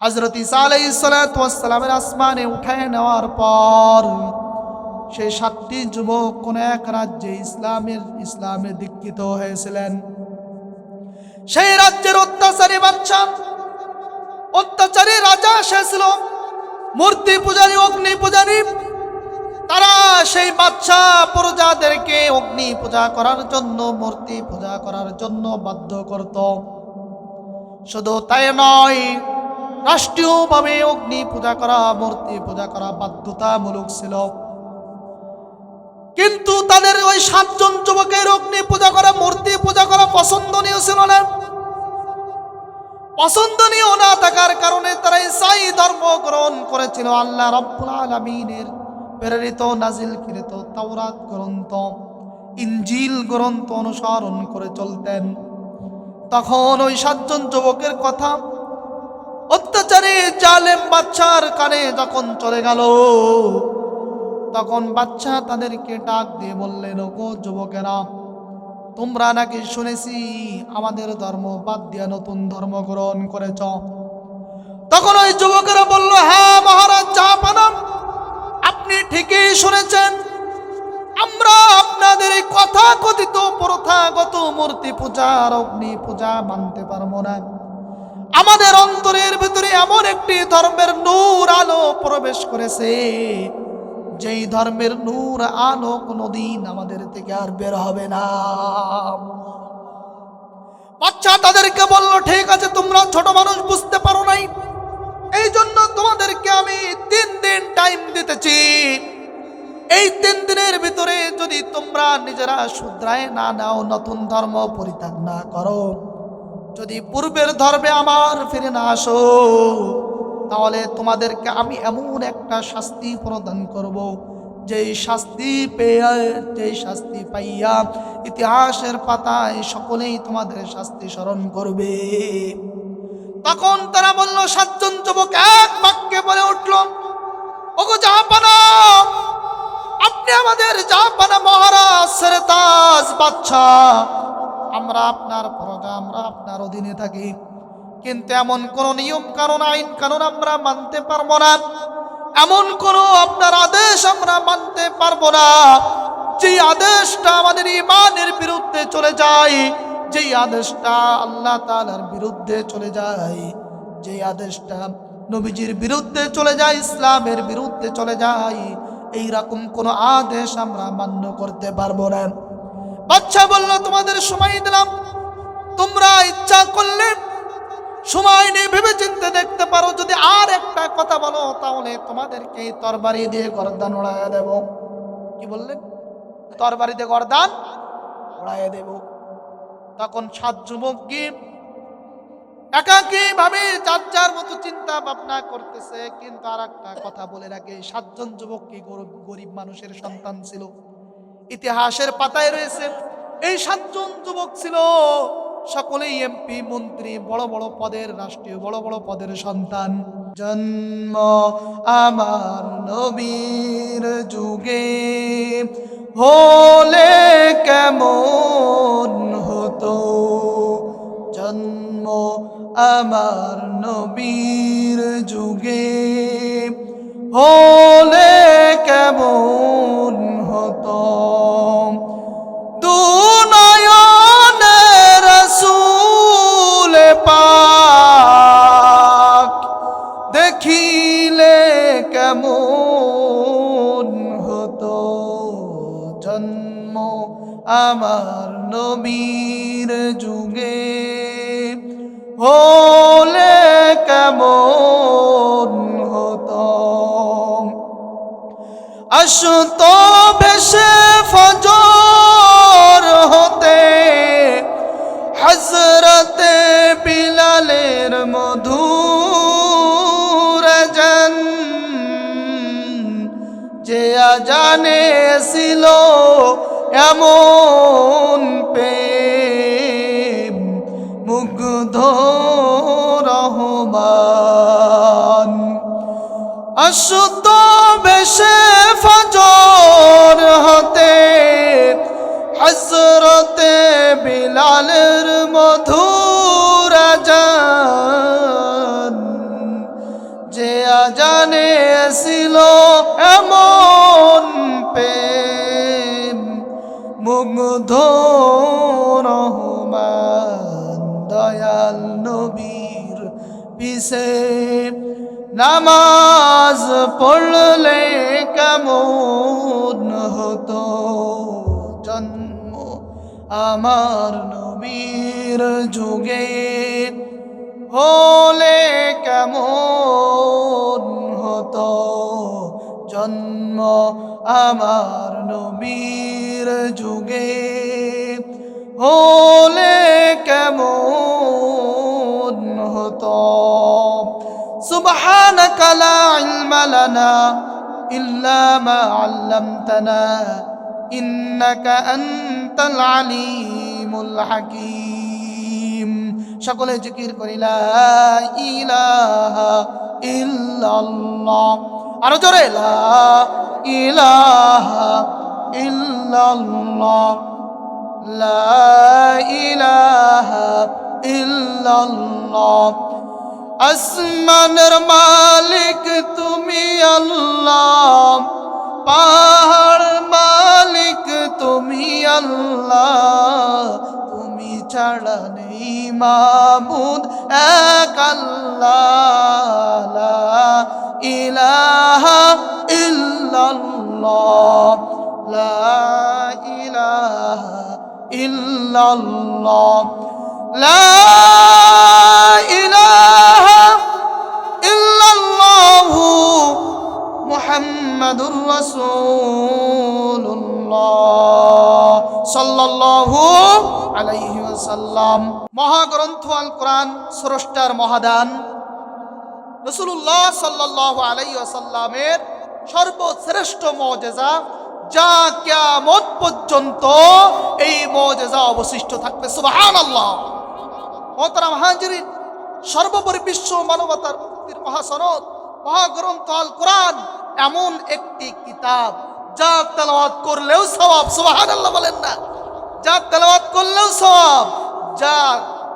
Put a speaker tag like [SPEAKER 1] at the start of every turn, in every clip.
[SPEAKER 1] হযরত ঈসা আলাইহিস সালাতু ওয়াস সালামের আসমানে উঠায় নেওয়ার পর সেই 7টি যুবক কোন এক রাজ্যে ইসলামে দীক্ষিত হয়েছিলেন। সেই রাজ্যের অত্যাচারী বাদশা, অত্যাচারী রাজা সে ছিল মূর্তি পূজারী, অগ্নি পূজারী। তারা সেই বাদশা প্রজাদেরকে অগ্নি পূজা করার জন্য, মূর্তি পূজা করার জন্য বাধ্য করত। শুধু তাই নয়, রাষ্ট্রীয়ভাবে অগ্নি পূজা করা, মূর্তি পূজা করা বাধ্যতামূলক ছিল। কিন্তু তাদের ওই 7 জন যুবকের অগ্নি পূজা করা, মূর্তি পূজা করা পছন্দনীয় ছিল না। পছন্দনীয় না থাকার কারণে তারা ঈসাই ধর্ম গ্রহণ করেছিল। আল্লাহ রাব্বুল আলামিনের প্রেরিত নাজিলকৃত তাওরাত গ্রন্থ, ইনজিল গ্রন্থ অনুসরণ করে চলতেন। তখন ওই 7 জন যুবকের কথা অত্যাচারী জালেম বাদশার কানে যখন চলে গেল, তখন বাদশা তাদেরকে ডাক দিয়ে বললেন, ওগো যুবকেরা, তোমরা নাকি শুনেছি আমাদের ধর্ম বাদ দিয়ে নতুন ধর্ম গ্রহণ করেছ। তখন ওই যুবকেরা বলল, হ্যাঁ মহারাজ জাহাপানা, আপনি ঠিকই শুনেছেন। আমরা আপনাদের এই কথাকথিত প্রথাগত মূর্তি পূজা আর অগ্নি পূজা মানতে পারবো না। আমাদের অন্তরের ভিতরে এমন একটি ধর্মের নূর আলো প্রবেশ করেছে, যেই ধর্মের নূর আলো কোনোদিন আমাদের থেকে আর বের হবে না। বাচ্চা তাদেরকে বলল, ঠিক আছে, তোমরা ছোট মানুষ, বুঝতে পারো নাই, এই জন্য তোমাদেরকে আমি 3 দিন টাইম দিতেছি। এই 3 দিনের ভিতরে যদি তোমরা নিজেরা শুধরায় না নাও, নতুন ধর্ম পরিত্যাগ না করো, যদি পূর্বের ধর্মে আমার ফিরে না আসো, তাহলে তোমাদেরকে আমি এমন একটা শাস্তি প্রদান করব, যেই শাস্তি পাইয়া ইতিহাসের পাতায় সকলেই তোমাদের শাস্তি স্মরণ করবে। তখন তারা বলল, 7 জন যুবক এক বাক্যে বলে উঠল, ওগো জাহাপানা, আপনি আমাদের জাহাপানা মহারাজ সেরেতাজ বাদশা, আমরা আপনার প্রজা, আমরা আপনার অধীনে থাকি, কিন্তু এমন কোন নিয়ম কানুন, আইন কানুন আমরা মানতে পারবো না, এমন কোন আপনার আদেশ আমরা মানতে পারবো না যে আদেশটা আমাদের ঈমানের বিরুদ্ধে চলে যায়, যে আদেশটা আল্লাহ তাআলার বিরুদ্ধে চলে যায়, যে আদেশটা নবীজির বিরুদ্ধে চলে যায়, ইসলামের বিরুদ্ধে চলে যায়, এই রকম কোন আদেশ আমরা মান্য করতে পারবো না। বাদশা বলল, তোমাদের সময় দিলাম, তোমরা ইচ্ছা করলে সময় নিয়ে ভেবে চিন্তে দেখতে পারো, যদি আর একটা কথা বলো তাহলে তোমাদেরকে তরবারি দিয়ে গর্দান উড়াইয়া দেব। কি বললেন? তরবারি দিয়ে গর্দান উড়াইয়া দেব। তখন 7 যুবক কি একাকী ভাবে যার যার মতো চিন্তা ভাবনা করতেছে। কিন্তু আর একটা কথা বলে রাখে, 7 জন যুবক কি গরিব মানুষের সন্তান ছিল, ইতিহাসের পাতায় রয়েছে। এই 7 জন যুবক ছিল সকলেই এমপি, মন্ত্রী, বড় বড় পদের, রাষ্ট্রীয় বড় বড় পদের সন্তান। জন্ম আমার নবীর যুগে হলে কেমন হতো, জন্ম আমার নবীর যুগে হলে কেমন হতো, দুনয়নে রাসূল পাক দেখিলে কেমন হতো, জন্ম আমার নবীর যুগে হলে কেমন হতো। আসতো ভেসে ফজর হতে হযরতে বিলালের মধুর আযান, যে আযানে ছিল এমন প্রেম মুগ্ধ রহমান। আসতো ভেসে ফজর হতে হযরতে বিলালের মধুর আযান, যে আজানে ছিল এমন প্রেম, মুগ্ধ রহমান দয়াল নবীর পিছে নামাজ পড়লে কেমন হতো জন্ম আমার নবীর যুগে হলে কেমন হতো জন্ম আমার নবীর যুগে হলে কেমন হতো। সুবহানাকা লা ইলমা লানা ইল্লা মা আল্লামতানা ইন্নাকা আনতাল আলিমুল হাকীম। সকলে জিকির করি লা ইলাহা ইল্লাল্লাহ, আরো জোরে লা ইলাহা ইল্লাল্লাহ, লা ইলাহা ইল্লাল্লাহ। আসমানের মালিক তুমি আল্লাহ, পাহাড় মালিক তুমি আল্লাহ, তুমি ছাড়া নেই মাবুদ এক আল্লাহ, লা ইলাহা ইল্লাল্লাহ, লা ইলাহা ইল্লাল্লাহ, লা ইলাহা ইল্লাল্লাহু মুহাম্মাদুর রাসূলুল্লাহ সাল্লাল্লাহু আলাইহি ওয়াসাল্লাম। মহাগ্রন্থ আল কোরআন স্রষ্টার মহাদান রাসূলুল্লাহ সাল্লাল্লাহু আলাইহি ওয়াসাল্লামের সর্বশ্রেষ্ঠ মুজিজা, যা কিয়ামত পর্যন্ত এই মুজিজা অবশিষ্ট থাকবে। সুবহানাল্লাহ। মোহতারাম হাজিরিন, সর্বোপরি বিশ্ব মানবতার মুক্তির মহাসনদ মহাগ্রন্থ আল কোরআন এমন একটি কিতাব যা তেলাওয়াত করলেও সওয়াব। সুবহানাল্লাহ বলেন না? যা তেলাওয়াত করলেও সওয়াব, যা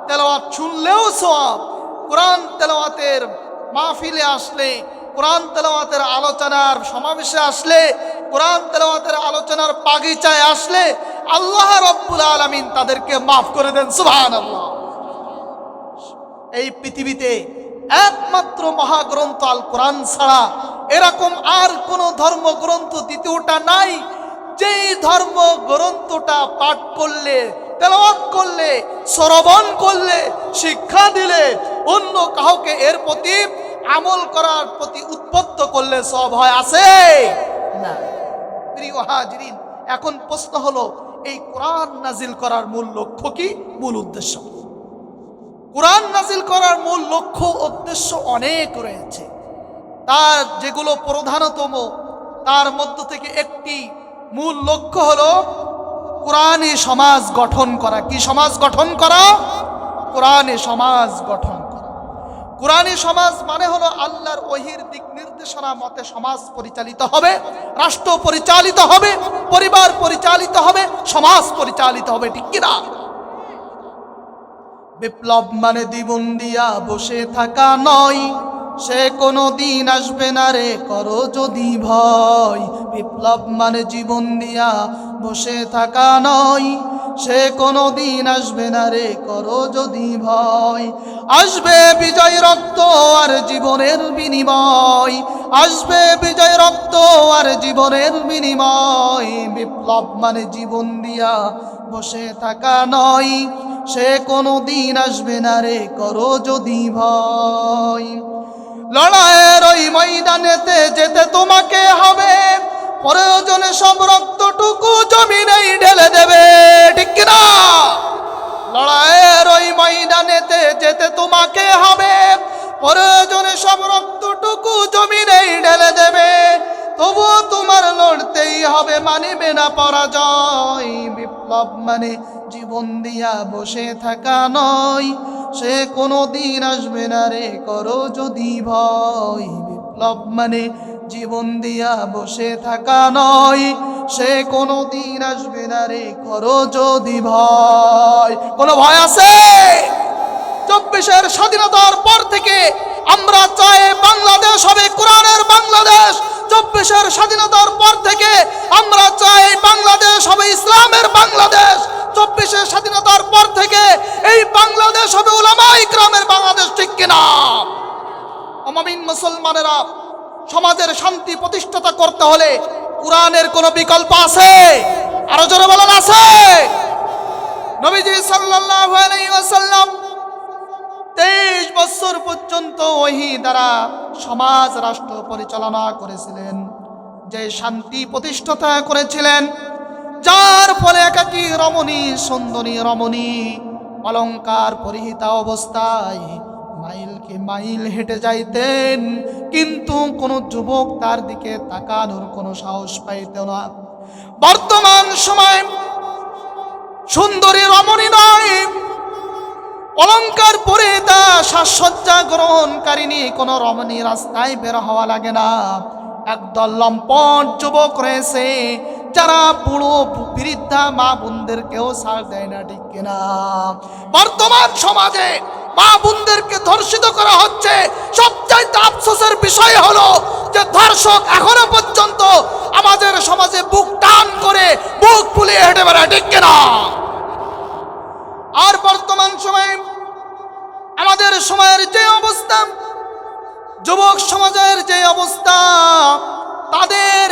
[SPEAKER 1] তেলাওয়াত শুনলেও সওয়াব। কোরআন তেলাওয়াতের মাহফিলে আসলে, কোরআন তেলাওয়াতের আলোচনার সমাবেশে আসলে, কোরআন তেলাওয়াতের আলোচনার বাগিচায় আসলে আল্লাহ রাব্বুল আলামিন তাদেরকে মাফ করে দেন। সুবহানাল্লাহ। এই পৃথিবীতে একমাত্র মহাগ্রন্থ আল কোরআন ছাড়া এরকম আর কোন ধর্মগ্রন্থ দ্বিতীয়টা নাই, যেই ধর্মগ্রন্থটা পাঠ করলে, তেলাওয়াত করলে, শ্রবণ করলে, শিক্ষা দিলে, অন্য কাউকে এর প্রতি আমল করার প্রতি উদ্বুদ্ধ করলে সব হয়, আছে না? প্রিয় হাজিরিন, এখন প্রশ্ন হলো, এই কোরআন নাজিল করার মূল লক্ষ্য কি, মূল উদ্দেশ্য? কোরআন নাজিল করার মূল লক্ষ্য উদ্দেশ্য অনেক রয়েছে, তার যেগুলো প্রধানতম, তার মধ্য থেকে একটি মূল লক্ষ্য হলো কোরআনী সমাজ গঠন করা। কি সমাজ গঠন করা? কোরআনী সমাজ গঠন করা। কোরআনী সমাজ মানে হলো আল্লাহর ওহীর দিক নির্দেশনা মতে সমাজ পরিচালিত হবে, রাষ্ট্র পরিচালিত হবে, পরিবার পরিচালিত হবে, সমাজ পরিচালিত হবে, ঠিক কিনা? বিপ্লব মানে জীবন দিয়া বসে থাকা নয়, সে কোনো দিন আসবে না রে করো যদি ভয়। বিপ্লব মানে জীবন দিয়া বসে থাকা নয়, সে কোনো দিন আসবে না রে করো যদি ভয়। আসবে বিজয় রক্ত আর জীবনের বিনিময়, আসবে বিজয় রক্ত আর জীবনের বিনিময়। বিপ্লব মানে জীবন দিয়া বসে থাকা নয়, সে কোনো দিন আসবে না রে করো যদি ভয়। লড়াইয়ের ওই ময়দানেতে যেতে তোমাকে হবে, প্রয়োজনে সব রক্তটুকু জমিনেই ঢেলে দেবে, ঠিক কিনা? লড়াইয়ের ওই ময়দানেতে যেতে তোমাকে হবে, প্রয়োজনে সব রক্তটুকু জমিনেই ঢেলে দেবে। তবুও তোমার লড়তেই হবে, মানিবে না পরাজয়। বিপ্লব মানে জীবন দিয়া বসে থাকা নয়, সে কোনো দিন আসবে না রে করো যদি ভয়। বিপ্লব মানে জীবন দিয়া বসে থাকা নয়, সে কোনো দিন আসবে না রে করো যদি ভয়। কোনো ভয় আছে? 24-এর স্বাধীনতার পর থেকে আমরা চাই বাংলাদেশ বাংলাদেশ হবে কোরআনের বাংলাদেশ। 24-এর স্বাধীনতার পর থেকে আমরা চাই বাংলাদেশ হবে ইসলামের বাংলাদেশ। 24-এর স্বাধীনতার পর থেকে এই বাংলাদেশ হবে উলামায়ে ইকরামের বাংলাদেশ, ঠিক কিনা? মুমিন মুসলমানেরা, সমাজের শান্তি প্রতিষ্ঠাতা করতে হলে কোরআনের কোনো বিকল্প আছে? আরো জোরে বলেন, আছে? নবীজি সাল্লাল্লাহু আলাইহি ওয়াসাল্লাম 23 বছর পর্যন্ত ওহী দ্বারা সমাজ রাষ্ট্র পরিচালনা করেছিলেন, যে শান্তি প্রতিষ্ঠাতা করেছিলেন, যার ফলে একাকী রমণী, সুন্দরী রমণী অলংকার পরিহিতা অবস্থায় মাইলকে মাইল হেঁটে যাইতেন, কিন্তু কোন যুবক তার দিকে তাকানোর কোনো সাহস পাইত না। বর্তমান সময় সুন্দরী রমণী নয়, অলংকার পরিহিতা সাজসজ্জা গ্রহণকারিণী কোন রমণী রাস্তায় বের হওয়া লাগে না। একদল লম্পট যুবক রয়েছে যারা বুড়ো বৃদ্ধা মা বোনদেরকেও ছাড় দেয় না, ঠিক কিনা? বর্তমান সমাজে মা বোনদেরকে ধর্ষিত করা হচ্ছে। সবচাইতে আফসোসের বিষয় হলো যে ধর্ষক এখনো পর্যন্ত আমাদের সমাজে বুক টান করে বুক ফুলিয়ে হেঁটে বেড়ায়, ঠিক কিনা? আর বর্তমান সময়ে আমাদের সময়ের যে অবস্থা, যুবক সমাজের যে অবস্থা, তাদের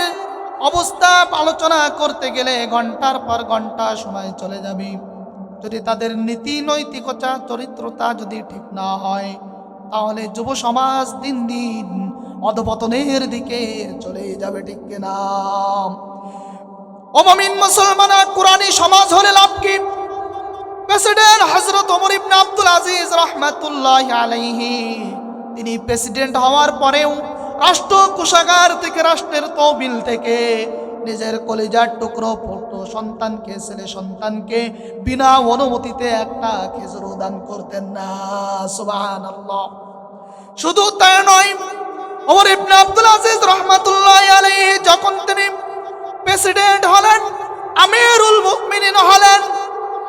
[SPEAKER 1] অবস্থা আলোচনা করতে গেলে ঘন্টার পর ঘন্টা সময় চলে যাবে। যদি তাদের নীতি নৈতিকতা চরিত্রতা যদি ঠিক না হয়, তাহলে যুব সমাজ দিন দিন অধপতনের দিকে চলে যাবে, ঠিক কিনা? ও মুমিন মুসলমান, কোরআনী সমাজ হলে লাভ কি? প্রেসিডেন্ট হযরত ওমর ইবনে আব্দুল আজিজ রাহমাতুল্লাহি আলাইহি, তিনি প্রেসিডেন্ট হওয়ার পরেও রাষ্ট্র কোষাগার থেকে, রাষ্ট্রের তহবিল থেকে নিজের কলিজার টুকরো পুত্র সন্তানকে, ছেলে সন্তানকে বিনা অনুমতিতে একটা খেজুর দান করতেন না। সুবহানাল্লাহ। শুধু তাই নয়, ওমর ইবনে আব্দুল আজিজ রাহমাতুল্লাহি আলাইহি যখন তিনি প্রেসিডেন্ট হলেন, আমিরুল মুমিনিন হলেন,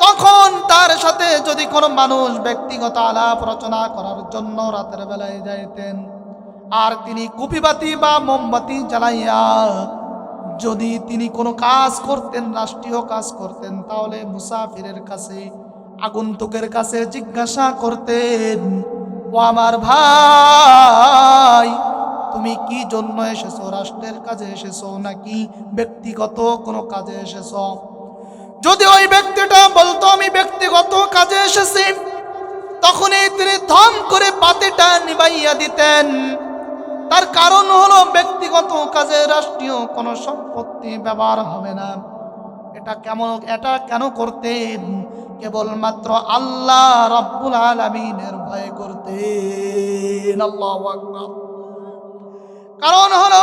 [SPEAKER 1] তখন তার সাথে যদি কোনো মানুষ ব্যক্তিগত আলাপ রচনা করার জন্য রাতের বেলায় যাইতেন, আর তিনি কুপিবাতি বা মোমবাতি জ্বালাইয়া যদি তিনি কোনো কাজ করতেন, রাষ্ট্রীয় কাজ করতেন, তাহলে মুসাফিরের কাছে, আগন্তুকের কাছে জিজ্ঞাসা করতেন, ও আমার ভাই, তুমি কি জন্য এসেছো? রাষ্ট্রের কাজে এসেছো নাকি ব্যক্তিগত কোনো কাজে এসেছো? যদি ওই ব্যক্তিটা বলতো আমি ব্যক্তিগত কাজে এসেছি, তখনই তিনি ধম করে বাতিটা নিভাইয়া দিতেন। তার কারণ হলো ব্যক্তিগত কাজে রাষ্ট্রীয় কোনো সম্পত্তি ব্যবহার হবে না। এটা কেন করতেন? কেবলমাত্র আল্লাহ রাব্বুল আলামিনের ভয় করতেন। আল্লাহু আকবার। কারণ হলো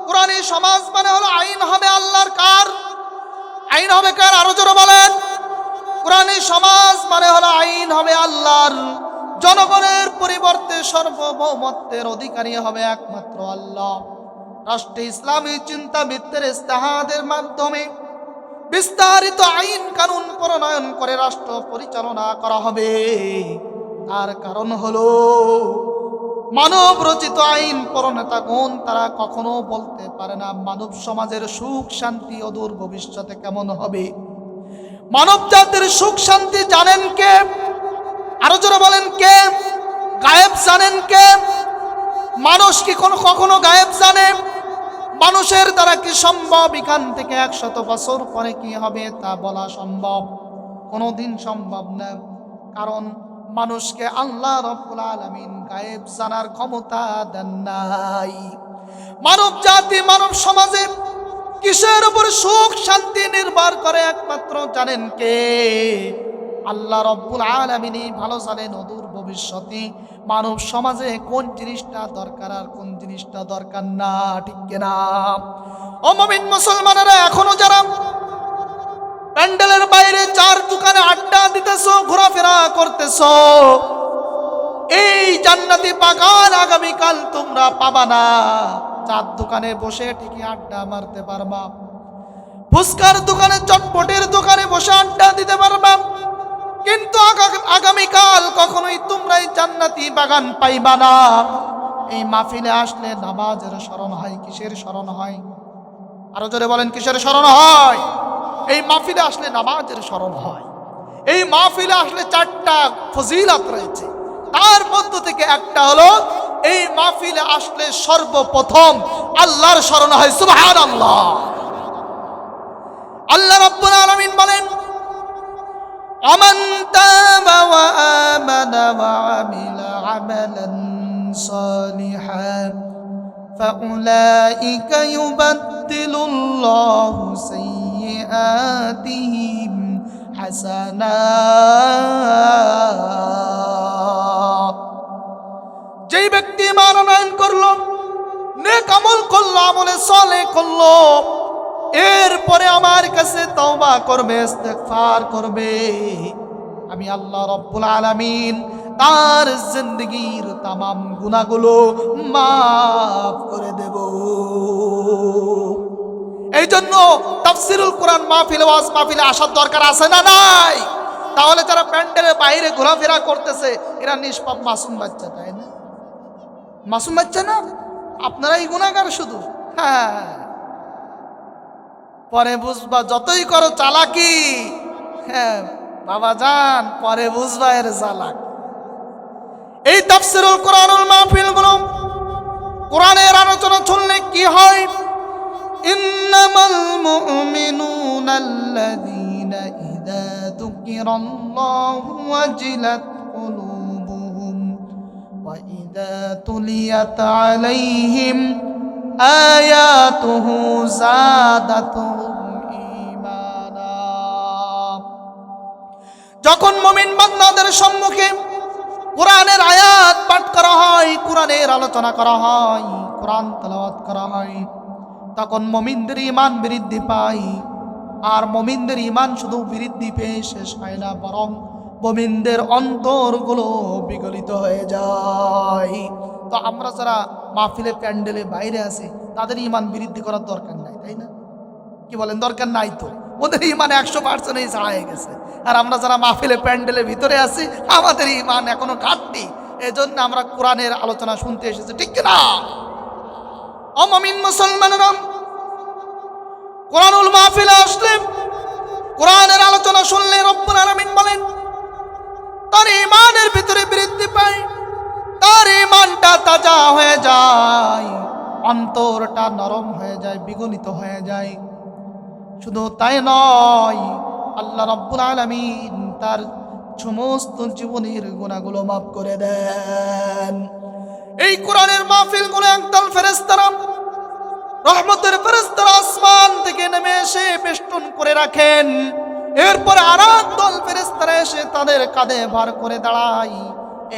[SPEAKER 1] কোরআনী সমাজ মানে হলো আইন হবে আল্লাহর। কার আইন হবে? কার? আরো জোরে বলেন। কোরআনী সমাজ মানে হলো আইন হবে আল্লাহর। জনগণের পরিবর্তে সার্বভৌমত্বের অধিকারী হবে একমাত্র আল্লাহ। রাষ্ট্রে ইসলামী চিন্তাবিদদের ইস্তেহাদের মাধ্যমে বিস্তারিত আইন কানুন প্রণয়ন করে রাষ্ট্র পরিচালনা করা হবে। তার কারণ হলো মানব রচিত আইন প্রণেতাগণ তারা কখনো বলতে পারে না মানব সমাজের সুখ শান্তি অদূর ভবিষ্যতে কেমন হবে। মানব জাতির সুখ শান্তি জানেন কে? আরো জোরে বলেন, কে? গায়েব জানেন কে? মানুষ কি কখনো গায়েব জানে? মানুষের দ্বারা কি সম্ভব এখান থেকে 100 বছর পরে কি হবে তা বলা সম্ভব? কোনোদিন সম্ভব না। কারণ মানুষকে আল্লাহ রাব্বুল আলামিন গায়েব জানার ক্ষমতা দেন নাই। মানব জাতি, মানব সমাজে কিসের উপর সুখ শান্তি নির্ভর করে একমাত্র জানেন কে? আল্লাহ রাব্বুল আলামিনই ভালো জানেন অদূর ভবিষ্যতে মানব সমাজে কোন জিনিসটা দরকার আর কোন জিনিসটা দরকার না, ঠিক কিনা? ও মুমিন মুসলমানেরা, এখনো যারা প্যান্ডেলের বাইরে চার দোকানে আড্ডা দিতেছো, ঘোরাফেরা করতেছো, এই জান্নাতি বাগান আগামীকাল তোমরা পাবা না। চার দোকানে বসে ঠিকই আড্ডা মারতে পারবা, ফুচকার দোকানে, চটপটের দোকানে বসে আড্ডা দিতে পারবা, কিন্তু আগামীকাল কখনোই তোমরা এই জান্নাতি বাগান পাইবা না। এই মাহফিলে আসলে নামাজের স্মরণ হয়। কিসের স্মরণ হয়? আরো জোরে বলেন, কিসের স্মরণ হয়? এই মাহফিলে আসলে নামাজের স্মরণ হয়। এই মাহফিলে আসলে 4টা ফজিলত রয়েছে, তার মধ্য থেকে একটা হলো এই মাহফিলে আসলে সর্বপ্রথম আল্লাহর স্মরণ হয়। সুবহানাল্লাহ। আল্লাহ রাব্বুল আলামিন বলেন, আমান তাবা ওয়া আমানা ওয়া আমিলা আমালান সালিহান ফাউলাইকা ইউবাদদিলুল্লাহু সাইয়্যাতিহিম হাসানাত। যেই ব্যক্তি ঈমান আনয়ন করলো, নেক আমল করলো, আমলে সালেহ করলো, এরপরে আমার কাছে তওবা করবে, ইস্তেগফার করবে, আমি আল্লাহ রাব্বুল আলামিন তার জিন্দেগীর तमाम গুনাহগুলো মাফ করে দেব। এই জন্য তাফসীরুল কোরআন মাহফিল, ওয়াজ মাহফিলে আসার দরকার আছে না নাই? তাহলে যারা প্যান্ডেলের বাইরে ঘোরাফেরা করতেছে এরা নিষ্পাপ মাসুম বাচ্চা, তাই না? মাসুম বাচ্চা না? আপনারাই গুনাহগার শুধু। হ্যাঁ, পরে বুঝবা, যতই করো চালাকি, হ্যাঁ বাবা জান, পরে বুঝবা এর চালাক। এই তাফসীরুল কোরআনুল মাহফিলগুলো, কোরআনের আলোচনা শুনলে কি হয়? ইন্নামাল মুমিনুনা আল্লাযীনা ইযা যুকিরাল্লাহু ওয়াজিলাত কুলুবুহুম ওয়া ইযা তুলিয়াত আলাইহিম আয়াতুহু যাদাতুহুম ঈমানা। যখন মুমিন বান্দাদের সম্মুখে কোরআনের আয়াত পাঠ করা হয়, কোরআনের আলোচনা করা হয়, কোরআন তেলাওয়াত করা হয়, তখন মুমিনদের ঈমান বৃদ্ধি পায়। আর মুমিনদের ঈমান শুধু বৃদ্ধি পেয়ে শেষ হয় না, বরং মুমিনদের অন্তরগুলো বিগলিত হয়ে যায়। তো আমরা যারা মাহফিলে প্যান্ডেলে বাইরে আছি তাদের ঈমান বৃদ্ধি করার দরকার নাই, তাই না? কি বলেন, দরকার নাই? তো ওদের ঈমান 100%ই ছাড়াই গেছে। আর আমরা যারা মাহফিলে প্যান্ডেলের ভিতরে আছি আমাদের ঈমান এখনো ঘাটতি। এজন্য আমরা কোরআনের আলোচনা শুনতে এসেছি, ঠিক না? ও মুমিন মুসলমানরা, কোরআনুল মাহফিলে আসলে, কোরআনের আলোচনা শুনলে রব্বুল আলামিন বলেন তার ঈমানের ভিতরে বৃদ্ধি পায়, তার ঈমানটা তাজা হয়ে যায়, অন্তরটা নরম হয়ে যায়, বিগলিত হয়ে যায়। শুধু তাই নয়, আল্লাহ রাব্বুল আলামিন তার সমস্ত জীবনের গুনাহগুলো মাফ করে দেন। এই কোরআনের মাহফিলগুলো একদল ফেরেশতারা, রহমতের ফেরেশতারা আসমান থেকে নেমে এসে বেষ্টন করে রাখেন। এরপর আর একদল ফেরেশতারা এসে তাদের কাঁধে ভার করে দাঁড়ায়।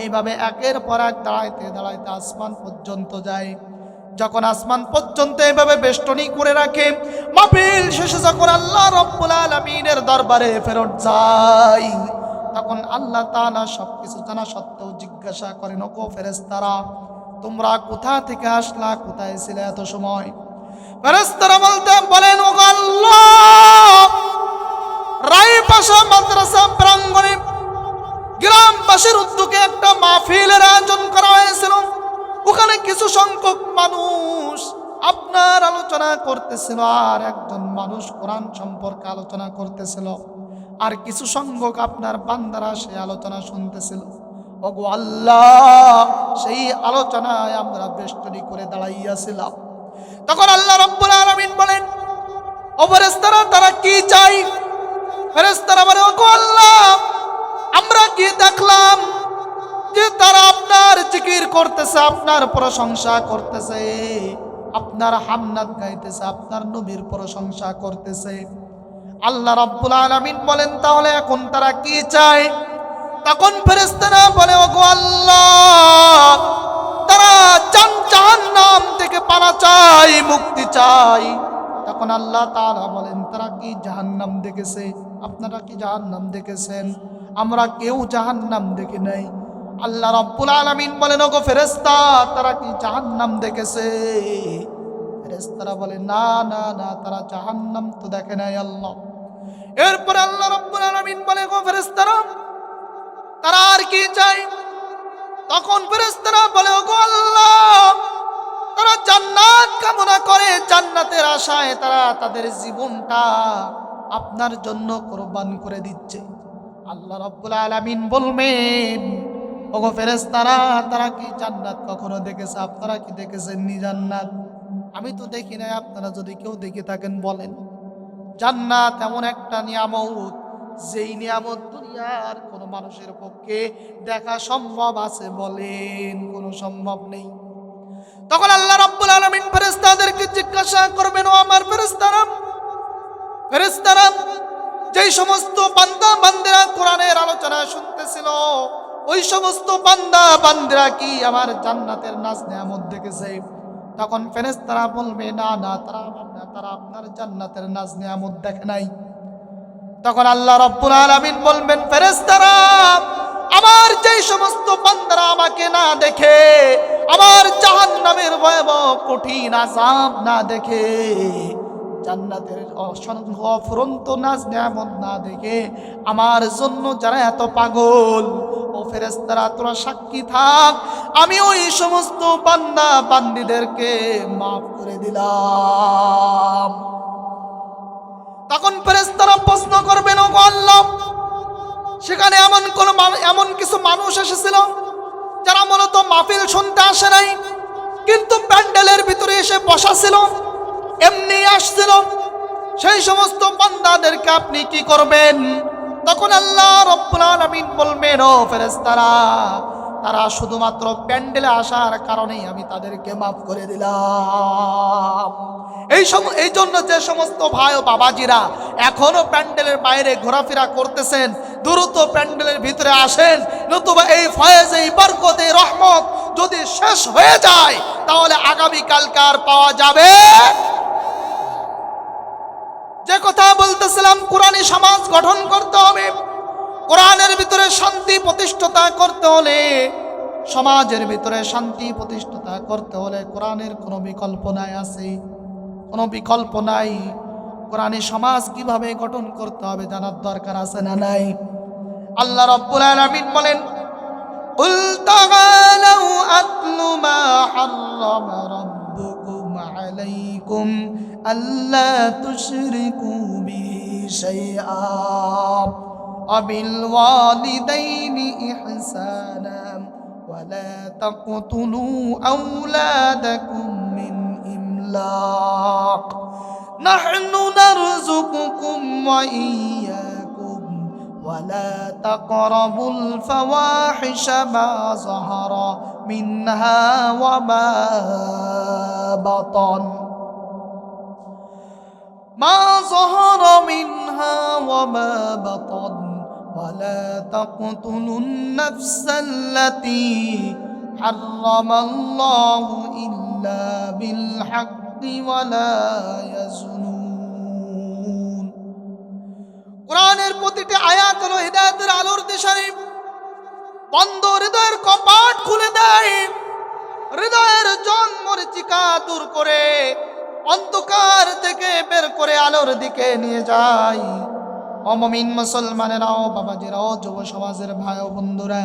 [SPEAKER 1] এইভাবে একের পর এক দাঁড়াইতে দাঁড়াইতে আসমান পর্যন্ত যায়। যখন আসমান পর্যন্ত এইভাবে বেষ্টনী করে রাখে, মাহফিল শেষে যখন আল্লাহ রাব্বুল আলামিনের দরবারে ফেরত যায়, তখন আল্লাহ তাআলা সবকিছু জানা সত্ত্বেও জিজ্ঞাসা করেন, ওগো ফেরেশতারা, তোমরা কোথা থেকে আসলা, কোথায় ছিলে এত সময়? ফেরেশতারা বলেন, ওগো আল্লাহ, রায়পাশা মাদ্রাসা প্রাঙ্গণে গ্রামবাসীর উদ্যোগে একটা মাহফিলের আয়োজন করা হয়েছিল। ওখানে কিছু সংখ্যক মানুষ আপনার আলোচনা করতেছিল, আর একজন মানুষ কোরআন সম্পর্কে আলোচনা করতেছিল, আর কিছু সংখ্যক আপনার বান্দারা সেই আলোচনা শুনতেছিল। ওগো আল্লাহ, সেই আলোচনায় আমরা বেষ্টনী করে দাঁড়াইয়াছিলাম। তখন আল্লাহ রাব্বুল আলামিন বলেন, ও ফেরেশতারা, তারা কি চাই? ফেরেশতারা বলে, ওগো আল্লাহ, আমরা কি দেখলাম যে তারা আপনার জিকির করতেছে, আপনার প্রশংসা করতেছে, আপনার হামনাত গাইতেছে, আপনার নবীর প্রশংসা করতেছে। আল্লাহ রাব্বুল আলামিন বলেন, তাহলে এখন তারা কি চায়? তখন ফেরেশতারা বলে, ওগো আল্লাহ, তারা জাহান্নাম থেকে পানা চাই, মুক্তি চাই। তখন আল্লাহ তাআলা বলেন, তারা কি জাহান্নাম দেখেছে? আপনারা কি জাহান্নাম দেখেছেন? আমরা কেউ জাহান্নাম দেখি নাই। আল্লাহ রাব্বুল আলামিন বলেন, ওগো ফেরেশতা, তারা কি জাহান্নাম দেখেছে? ফেরেশতারা বলে, না না না, তারা জাহান্নাম তো দেখে নাই আল্লাহ। এরপর আল্লাহ রাব্বুল আলামিন বলে, ওগো ফেরেশতারা, তারা আর কি চাই? তখন ফেরেশতারা বলে, ওগো আল্লাহ, তারা জান্নাত কামনা করে, জান্নাতের আশায় তারা তাদের জীবনটা আপনার জন্য কোরবান করে দিচ্ছে। আল্লাহ রাব্বুল আলামিন বলবেন, ওগো ফেরেশতারা, তারা কি জান্নাত কখনো দেখেছে? আপনারা কি দেখেছেন নি জান্নাত? আমি তো দেখি নাই, আপনারা যদি কেউ দেখে থাকেন বলেন। জান্নাত এমন একটা নিয়ামত, যেই নিয়ামত দুনিয়ার কোনো মানুষের পক্ষে দেখা সম্ভব আছে বলেন? কোনো সম্ভব নেই। তখন আল্লাহ রাব্বুল আলামিন ফেরেশতাদেরকে জিজ্ঞাসা করবেন, ও আমার ফেরেশতারা, ফেরেশতারা, যেই সমস্ত বান্দা বান্দিরা কোরআনের আলোচনা শুনতেছিল, ওই সমস্ত বান্দা বান্দিরা কি আমার জান্নাতের নাজ নিয়ামত দেখেছে? তখন ফেরেশতারা বলবে, না না, তারা আপনার জান্নাতের নাজ নিয়ামত দেখে নাই। তখন আল্লাহ রাব্বুল আলামিন বলবেন, ফেরেশতারা, আমার যেই সমস্ত বান্দারা আমাকে না দেখে, আমার জাহান্নামের ভয়াবহ কঠিন আযাব না দেখে, জান্নাতের অসংখ্য অফুরন্ত নাজ নিয়ামত না দেখে আমার জন্য যারা এত পাগল, ও ফেরেশতারা, তোরা সাক্ষী থাক, আমি ওই সমস্ত বান্দা বান্দীদেরকে মাফ করে দিলাম। তখন ফেরেশতারা প্রশ্ন করবেন, ও আল্লাহ, সেখানে এমন কিছু মানুষ এসেছিল যারা মূলত মাহফিল শুনতে আসে নাই, কিন্তু প্যান্ডেলের ভিতরে এসে বসা ছিল, এমনি আসছিল, সেই সমস্ত বান্দাদেরকে আপনি কি করবেন? তখন আল্লাহ রাব্বুল আলামিন বলবেন, ও ফেরেশতারা, তারা শুধুমাত্র প্যান্ডেলে আসার কারণেই আমি তাদেরকে মাফ করে দিলাম। এই জন্য যে সমস্ত ভাই ও বাবাজিরা এখনো প্যান্ডেলের বাইরে ঘোরাফেরা করতেছেন, দ্রুত প্যান্ডেলের ভিতরে আসেন, নতুবা এই ফয়েজ, এই বরকত, এই রহমত যদি শেষ হয়ে যায় তাহলে আগামীকালকে আর পাওয়া যাবে। যে কথা বলতেছিলাম, কোরআনী সমাজ গঠন করতে হবে, কোরআনের ভিতরে শান্তি প্রতিষ্ঠাতা করতে হলে, সমাজের ভিতরে শান্তি প্রতিষ্ঠাতা করতে হলে কোরআনের কোনো বিকল্প নাই। আছে কোনো বিকল্প নাই। কোরআনী সমাজ কিভাবে গঠন করতে হবে জানার দরকার আছে না নাই? আল্লাহ রাব্বুল আলামিন বলেন, কুল তাআলাউ আতলু মা হাররামা রাব্বুকুম আলাইকুম আল্লা তুশরিকু বিহি শাইআ ওয়া বিল ওয়ালিদাইনি ইহসানা ওয়া লা তাকতুলু আওলাদাকুম মিন ইমলাক নাহনু নারযুকুকুম ওয়া ইয়্যাকুম ওয়া লা তাকরাবুল ফাওয়াহিশা মা যাহারা মিনহা ওয়া মা বাতান ما ظهر منها وما بطن ولا تقتلوا النفس التي حرم الله إلا بالحق ولا يزنون। কোরআনের প্রতিটি আয়াত হলো হিদায়াতের আলোর দিশারি, বন্ধ হৃদয়ের কপাট খুলে দেয়, হৃদয়ের জন্মরিচিকা দূর করে অন্ধকার থেকে বের করে আলোর দিকে নিয়ে যায়। অমমিন মুসলমানেরাও, বাবাজিরাও, যুব সমাজের ভাই ও বন্ধুরা,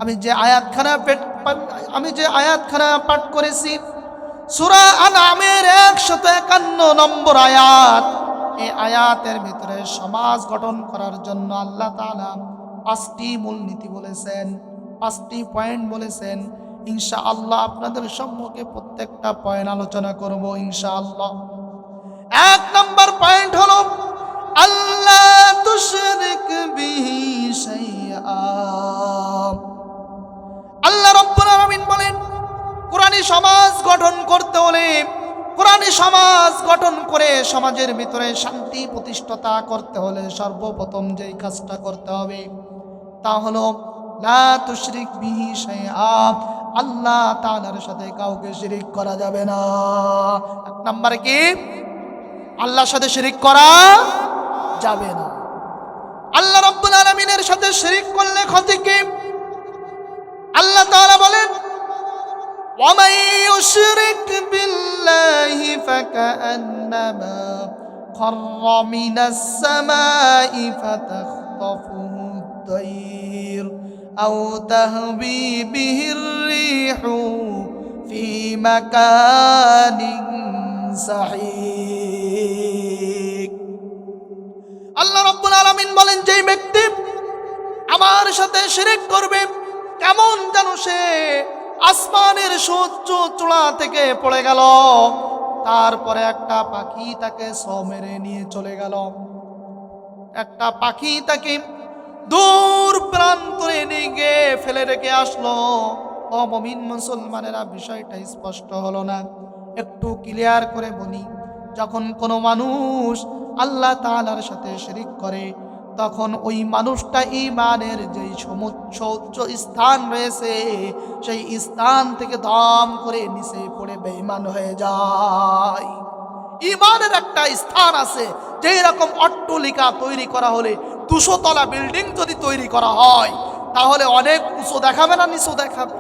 [SPEAKER 1] আমি যে আয়াতখানা পাঠ করেছি সূরা আনআমের 151 নম্বর আয়াত, এই আয়াতের ভিতরে সমাজ গঠন করার জন্য আল্লাহ তাআলা 5টি মূলনীতি বলেছেন, 5টি পয়েন্ট বলেছেন। ইনশাআল্লাহ আপনাদের সম্মুখে প্রত্যেকটা পয়েন্ট আলোচনা করব ইনশাআল্লাহ। 1 নম্বর পয়েন্ট হলো আল্লাহ তুশরিক বিহি শাইআ। আল্লাহ রাব্বুল আলামিন বলেন, কোরআনী সমাজ গঠন করতে হলে, কোরআনী সমাজ গঠন করে সমাজের ভিতরে শান্তি প্রতিষ্ঠাতা করতে হলে সর্বপ্রথম যেই কাজটা করতে হবে তা হলো লা তুশরিক বিহি শাইআ, আল্লাহ তাআলার সাথে কাউকে শিরিক করা যাবে না। 1 নম্বরে কি? আল্লাহর সাথে শিরিক করা যাবে না। আল্লাহ রাব্বুল আলামিনের সাথে শিরিক করলে ক্ষতি কি? আল্লাহ তাআলা বলেন, ওয়া মান ইউশরিক বিল্লাহি ফাকান্নামা খাররা মিনাস সামাই ফাতাখতাফুহু আত-তায়র আও তাহবি বিহির রিহু ফি মাকানিন সাহিক। আল্লাহ রাব্বুল আলামিন বলেন, যেই ব্যক্তি আমার সাথে শিরক করবে, কেমন যেন সে আসমানের সূর্য চূড়া থেকে পড়ে গেল, তারপরে একটা পাখি তাকে ছো মেরে নিয়ে চলে গেল। একটা পাখি তাকে দূর প্রান্তরে নিয়ে গিয়ে ফেলে রেখে আসলো। ও মুমিন মুসলমানেরা, বিষয়টা স্পষ্ট হলো না? একটু ক্লিয়ার করে বলি। যখন কোনো মানুষ আল্লাহ তাআলার সাথে শিরক করে, তখন ওই মানুষটা ঈমানের যেই সমুচ্চ স্থান রয়েছে, সেই স্থান থেকে দম করে নিচে পড়ে বেঈমান হয়ে যায়। ঈমানের একটা স্থান আছে, যেই রকম অট্টালিকা তৈরি করা হলে 200 তলা বিল্ডিং যদি তৈরি করা হয়, তাহলে অনেক উঁচু দেখাবে না নিচু দেখাবে?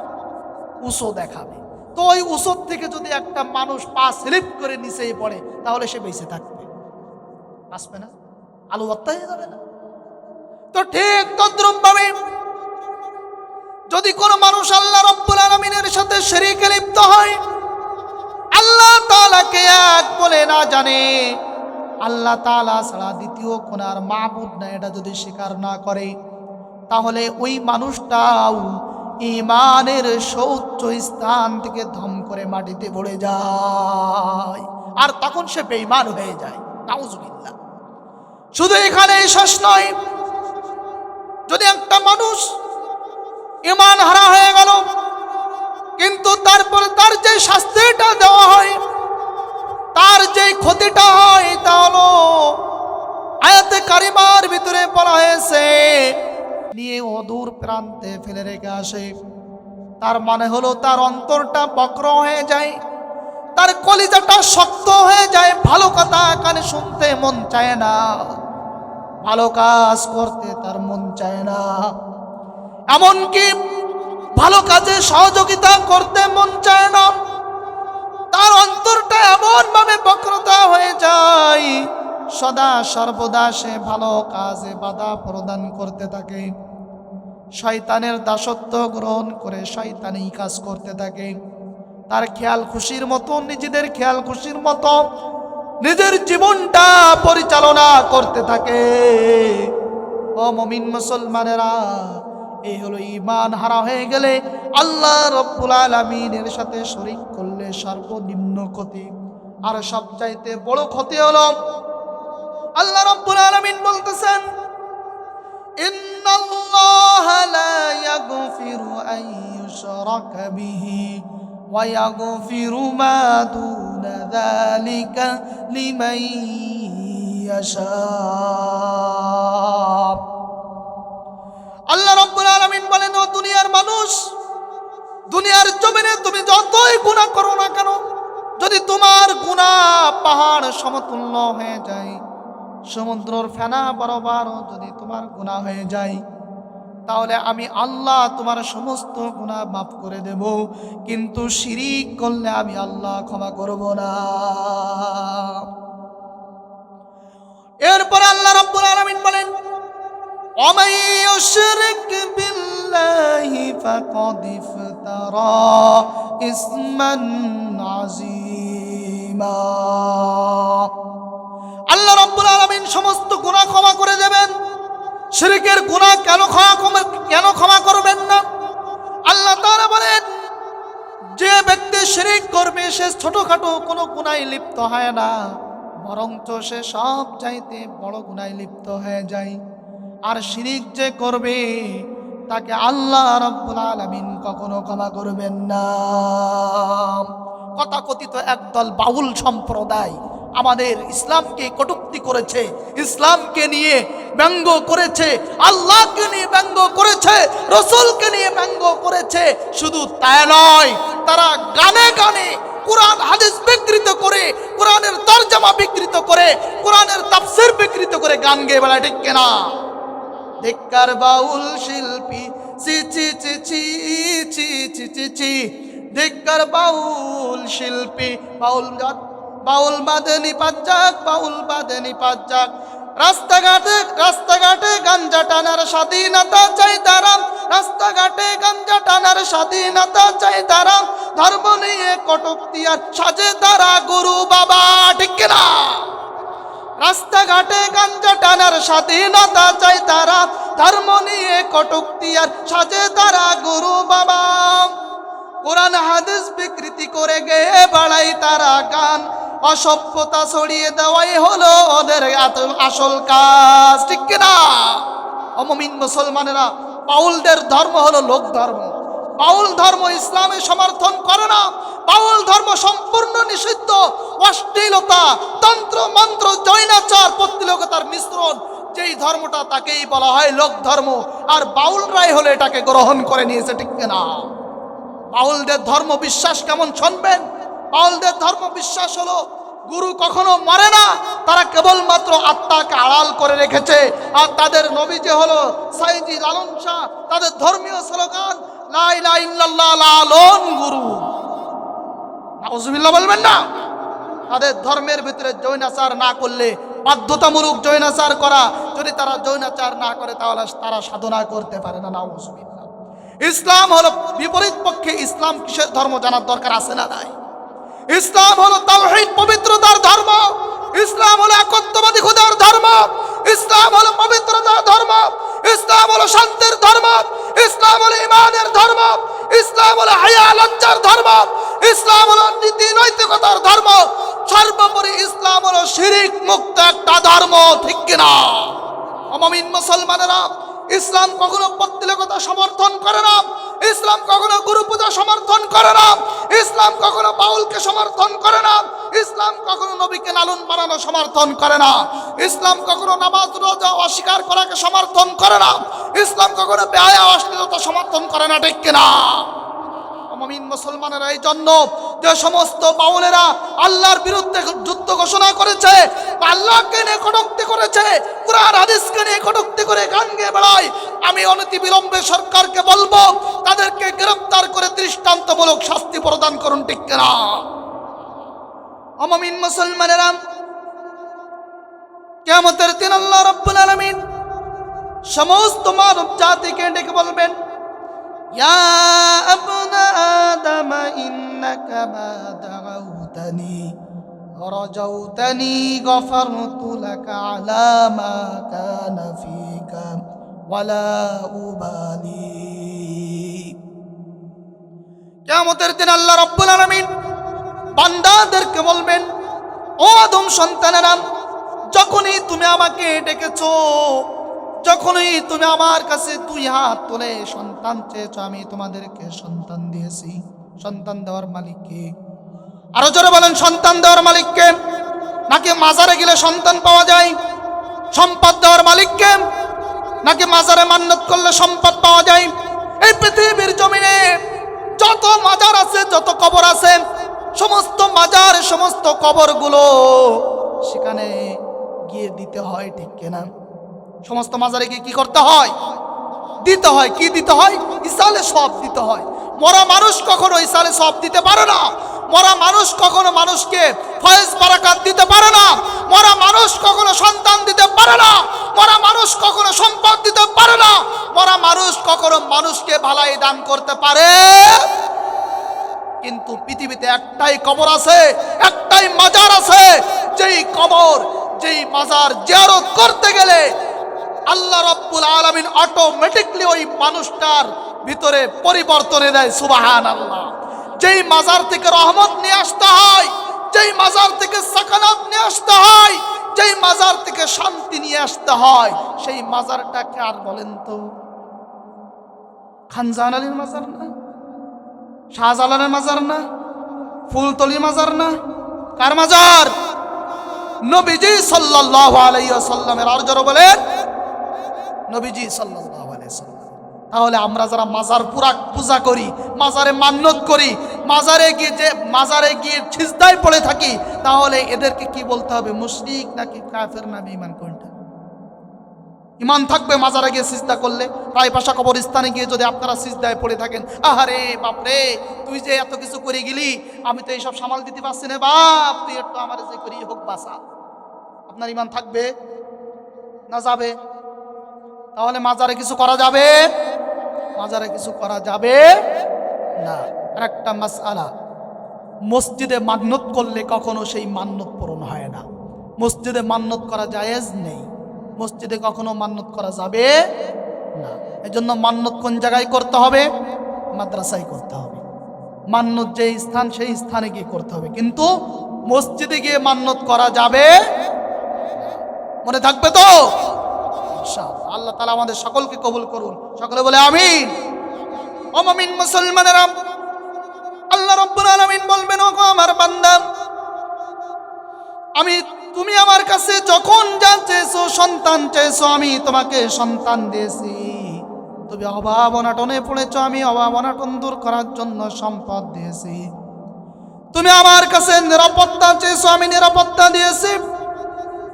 [SPEAKER 1] উঁচু দেখাবে। তো ওই উঁচুর থেকে যদি একটা মানুষ পা স্লিপ করে নিচেই পড়ে, তাহলে সে বেঁচে থাকবে? আসবে না? আলু ভর্তা হয়ে যাবে না? তো ঠিক তদ্রুপ ভাবে যদি কোনো মানুষ আল্লাহ রাব্বুল আলামিনের সাথে শিরকে লিপ্ত হয়, আল্লাহ তাআলাকে এক বলে না জানে, আল্লাহ তাআলা ছাড়া দ্বিতীয় কোন আর মাবুদ নাই, এটা যদি স্বীকার না করে, তাহলে ওই মানুষটাও ঈমানের সর্বোচ্চ স্থান থেকে ধম করে মাটিতে পড়ে যায়, আর তখন সে বেঈমান হয়ে যায়। নাউজুবিল্লাহ। শুধু এখানেই শেষ নয়, যদি একটা মানুষ ঈমান হারা হয়ে গেল, কিন্তু তারপরে তার যে শাস্তিটা দেওয়া হয়, তার যে ক্ষতিটা হয়, তা হলো আয়াতে কারিমার ভিতরে বলা হয়েছে, নিয়ে অদূর প্রান্তে ফেলে রেখে আসে। তার মানে হলো তার অন্তরটা বক্র হয়ে যায়, তার কলিজাটা শক্ত হয়ে যায়, ভালো কথা কানে শুনতে মন চায় না, ভালো কাজ করতে তার মন চায় না, এমনকি ভালো কাজে সহযোগিতা করতে মন চায় না। তার অন্তরটা এমন ভাবে বক্রতা হয়ে যায়, সদা সর্বদা সে ভালো কাজে বাধা প্রদান করতে থাকে, শয়তানের দাসত্ব গ্রহণ করে শয়তানি কাজ করতে থাকে। তার খেয়াল খুশির মতো, নিজেদের খেয়াল খুশির মতো নিজের জীবনটা পরিচালনা করতে থাকে। ও মুমিন মুসলমানেরা, এই হলো ঈমান হারা হয়ে গেলে আল্লাহ রাব্বুল আলামিনের সাথে শরীক করলে সর্বনিম্ন ক্ষতি। আর সবচাইতে বড় ক্ষতি হলো, আল্লাহ রাব্বুল আলামিন বলতেছেন, ইন্নাল্লাহা লা ইয়াগফিরু আন ইউশরাকা বিহি ওয়া ইয়াগফিরু মা দুনা যালিকা লিমান ইয়াশা। আল্লাহ রাব্বুল আলামিন বলেন, ও দুনিয়ার মানুষ, দুনিয়ার জমিনে তুমি যতই গুনাহ করো না কেন, যদি তোমার গুনাহ পাহাড় সমতুল্য হয়ে যায়, সমুদ্রের ফেনা বরাবরও যদি তোমার গুনাহ হয়ে যায়, তাহলে আমি আল্লাহ তোমার সমস্ত গুনাহ মাফ করে দেব, কিন্তু শিরিক করলে আমি আল্লাহ ক্ষমা করব না। এরপর আল্লাহ রাব্বুল আলামিন বলেন, ومن يشرك بالله فقد افترى إثما عظيما। আল্লাহ রাব্বুল আলামিন সমস্ত গুনাহ ক্ষমা করে দেবেন, শিরকের গুনাহ কেন ক্ষমা করবেন না? আল্লাহ তাআলা বলেন, যে ব্যক্তি শিরক করবে সে ছোটখাটো কোনো গুনাহে লিপ্ত হয় না, বরঞ্চ সে সব চাইতে বড় গুনাহে লিপ্ত হয়ে যায়। আর শিরিক যে করবে তাকে আল্লাহ রাব্বুল আলামিন কখনো ক্ষমা করবেন না। তথাকথিত একদল বাউল সম্প্রদায় আমাদের ইসলামকে কটূক্তি করেছে, ইসলামকে নিয়ে ব্যঙ্গ করেছে, আল্লাহকে নিয়ে ব্যঙ্গ করেছে, রাসূলকে নিয়ে ব্যঙ্গ করেছে। শুধু তাই নয়, তারা গানে গানে কোরআন হাদিস বিকৃত করে, কোরআনের তরজমা বিকৃত করে, কোরআনের তাফসীর বিকৃত করে গান গেয়ে বেড়ায়, ঠিক কিনা? ধিক্কার বাউল শিল্পী, চি চি চি চি চি চি চি চি, ধিক্কার বাউল শিল্পী, বাউল বাদনী পাজ্জাক, বাউল বাদনী পাজ্জাক, রাস্তাঘাটে রাস্তাঘাটে গাঞ্জা টানার স্বাধীনতা চাই তারা, রাস্তাঘাটে গাঞ্জা টানার স্বাধীনতা চাই তারা, ধর্ম নিয়ে কটূক্তি আর সাজে তারা গুরু বাবা, ঠিক কিনা? রাস্তাঘাটে গাঞ্জা টানার স্বাধীনতা চাই তারা, ধর্ম নিয়ে কটূক্তি আর সাজে তারা গুরু বাবা। কোরআন হাদিস বিকৃতি করে গেয়ে বাড়াই তারা গান, অসভ্যতা ছড়িয়ে দেওয়াই হলো ওদের আসল কাজ, ঠিক কিনা? অমমিন মুসলমানেরা, বাউলদের ধর্ম হলো লোক ধর্ম। বাউল ধর্ম ইসলামে সমর্থন করে না। বাউল ধর্ম সম্পূর্ণ নিষিদ্ধ। অশ্লীলতা, তন্ত্র মন্ত্র, জৈনাচার, পত্তিলোকতার মিশ্রণ যেই ধর্মটা তাকেই বলা হয় লোক ধর্ম। আর বাউলরাই হলে এটাকে গ্রহণ করে নিয়েছে, ঠিক কিনা? বাউলদের ধর্ম বিশ্বাস কেমন শুনবেন? বাউলদের ধর্ম বিশ্বাস হলো গুরু কখনো মরে না, তারা কেবলমাত্র আত্মাকে আড়াল করে রেখেছে। আর তাদের নবী যে হলো সাইজি লালন শাহ, তাদের ধর্মীয় স্লোগান লা ইলাহা ইল্লাল্লাহ লালন গুরু। নাউজুবিল্লাহ বলবেন না? তাদের ধর্মের ভিতরে জৈনাচার না করলে, বাধ্যতামূলক জৈনাচার করা, যদি তারা জৈনাচার না করে তাহলে তারা সাধনা করতে পারে না। নাউজুবিল্লাহ। ইসলাম হলো বিপরীত পক্ষে। ইসলাম কিসের ধর্ম জানার দরকার আছে না নাই? ইসলাম হলো তাওহীদ, পবিত্রতার ধর্ম। ইসলাম হলো একত্ববাদী খোদার ধর্ম। ইসলাম হলো পবিত্রতার ধর্ম। ইসলাম হলো শান্তির ধর্ম। ইসলাম হলো ঈমানের ধর্ম। ইসলাম হলো হায়া লজ্জার ধর্ম। ইসলাম হলো নীতি নৈতিকতার ধর্ম। সর্বোপরি ইসলাম হলো শিরক মুক্ত একটা ধর্ম, ঠিক কিনা? মুমিন মুসলমানেরা, ইসলাম কখনো পত্তিলোকতা সমর্থন করে না। ইসলাম কখনো গুরু পূজা সমর্থন করে না। ইসলাম কখনো বাউলকে সমর্থন করে না। ইসলাম কখনো নবীকে লালন বানানো সমর্থন করে না। ইসলাম কখনো নামাজ রোজা অস্বীকার করাকে সমর্থন করে না। ইসলাম কখনো বেহায়া অশ্লীলতা সমর্থন করে না, ঠিক কিনা? মুমিন মুসলমানেরা, এই জন্য যে সমস্ত বাউলেরা আল্লাহর বিরুদ্ধে যুদ্ধ ঘোষণা করেছে, আল্লাহকে নিয়ে কটূক্তি করেছে, কুরআন হাদিসকে নিয়ে কটূক্তি করে গান গেয়ে বেড়ায়, আমি অনতি বিলম্বে সরকারকে বলবো তাদেরকে গ্রেফতার করে দৃষ্টান্তমূলক শাস্তি প্রদান করুন, ঠিক কিনা? মুমিন মুসলমানেরা, কিয়ামতের দিন আল্লাহ রাব্বুল আলামিন সমস্ত মানব জাতিকে ডেকে বলবেন, ইয়া আবনা আদম ইন্নাকা মা দাউতানি রাজাউতানি গফারতু লাকা আলা মা কানা ফিকা ওয়ালা উবালি। কিয়ামতের দিন আল্লাহ রাব্বুল আলামিন বান্দাদেরকে বলবেন, ও আদম সন্তানেরা, যখনই তুমি আমাকে ডেকেছো, যখনই তুমি আমার কাছে দুই হাত তুলে সন্তান চেয়েছো, আমি তোমাদেরকে সন্তান দিয়েছি। সন্তান দেওয়ার মালিক কে? আরো জোরে বলেন, সন্তান দেওয়ার মালিক কে? নাকি মাজারে গেলে সন্তান পাওয়া যায়? সম্পদ দেওয়ার মালিক কে? নাকি মাজারে মান্নত করলে সম্পদ পাওয়া যায়? এই পৃথিবীর জমিনে যত মাজার আছে, যত কবর আছে, সমস্ত মাজার, সমস্ত কবরগুলো সেখানে গিয়ে দিতে হয়, ঠিক কিনা? সমস্ত মাজারে গিয়ে কি করতে হয়? দিতে হয়। কি দিতে হয়? ইসালে সব দিতে হয়। মরা মানুষ কখনো ইসালে সব দিতে পারে না। মরা মানুষ কখনো মানুষকে ফয়েজ বারাকাত দিতে পারে না। মরা মানুষ কখনো সন্তান দিতে পারে না। মরা মানুষ কখনো সম্পদ দিতে পারে না। মরা মানুষ কখনো মানুষকে ভালাই দান করতে পারে। কিন্তু পৃথিবীতে একটাই কবর আছে, একটাই মাজার আছে, যেই কবর, যেই মাজার জিয়ারত করতে গেলে আল্লাহ রাব্বুল আলামিন অটোমেটিকলি ওই মানুষটার ভিতরে পরিবর্তনে দেয়। সুবহানাল্লাহ। যেই মাজার থেকে রহমত নিয়ে আসতে হয়, যেই মাজার থেকে সাকানাত নিয়ে আসতে হয়, যেই মাজার থেকে শান্তি নিয়ে আসতে হয়, সেই মাজারটাকে আর বলেন তো খানজাহান আলীর মাজার না? শাহজালালের মাজার না? ফুলতলি মাজার না? কার মাজার? নবীজি সাল্লাল্লাহু আলাইহি ওয়াসাল্লামের। আর যারা বলেন নবীজি সাল্লাল্লাহু আলাইহি ওয়াসাল্লাম। তাহলে আমরা যারা মাজার পূজা করি, মাজারে মান্নত করি, মাজারে গিয়ে সিজদায় পড়ে থাকি, তাহলে এদেরকে কি বলতে হবে? মুশরিক নাকি কাফের না বেঈমান? কোনটা? ইমান থাকবে মাজারে গিয়ে সিজদা করলে? তাই পাশা কবরস্থানে গিয়ে যদি আপনারা সিজদায় পড়ে থাকেন, আহারে বাপরে, তুই যে এত কিছু করে গেলি, আমি তো এইসব সামাল দিতে পারছি না বাপ, তুই একটু আমার যে করি হোক বাসা, আপনার ইমান থাকবে? না যাবে? তাহলে মাজারে কিছু করা যাবে? মাজারে কিছু করা যাবে না। আরেকটা মাসআলা, মসজিদে মান্নত করলে কখনো সেই মান্নত পূরণ হয় না। মসজিদে মান্নত করা জায়েজ নেই, মসজিদে কখনো মান্নত করা যাবে না। এজন্য মান্নত কোন জায়গায় করতে হবে? মাদ্রাসায় করতে হবে। মান্নত যে স্থান সেই স্থানে গিয়ে করতে হবে, কিন্তু মসজিদে গিয়ে মান্নত করা যাবে। মনে থাকবে তো ইনশাআল্লাহ? আল্লাহ তাআলা আমাদের সকলকে কবুল করুন, সকলে বলে আমিন। ও মুমিন মুসলমানেরা, আল্লাহ রাব্বুল আলামিন বলবেন, ওগো আমার বান্দা, তুমি আমার কাছে যখন যা চেয়েছো, সন্তান চেয়েছো, আমি তোমাকে সন্তান দিয়েছি। তুমি অভাব অনাটনে পড়েছো, আমি অভাব অনাটন দূর করার জন্য সম্পদ দিয়েছি। তুমি আমার কাছে নিরাপত্তা চেয়েছো, আমি নিরাপত্তা দিয়েছি।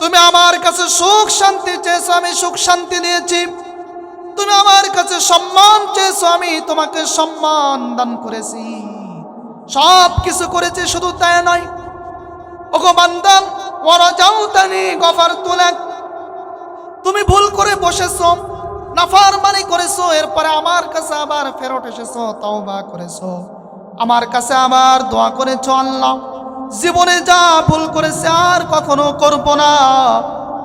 [SPEAKER 1] তুমি আমার কাছে সুখ শান্তি চেয়েছো, আমি সুখ শান্তি দিয়েছি। তুমি আমার কাছে সম্মান চেয়েছো, আমি তোমাকে সম্মান দান করেছি। সব কিছু করেছি, শুধু তাই নয়, ওগো বান্দা, ওয়ারাজাউতানি গফারতু লাক, তুমি ভুল করে বসেছো, নাফরমানি করেছো, এরপরে আমার কাছে আবার ফেরত এসেছো, তওবা করেছো, আমার কাছে আবার দোয়া করেছো, আল্লাহ জীবনে যা ভুল করেছে আর কখনো করব না।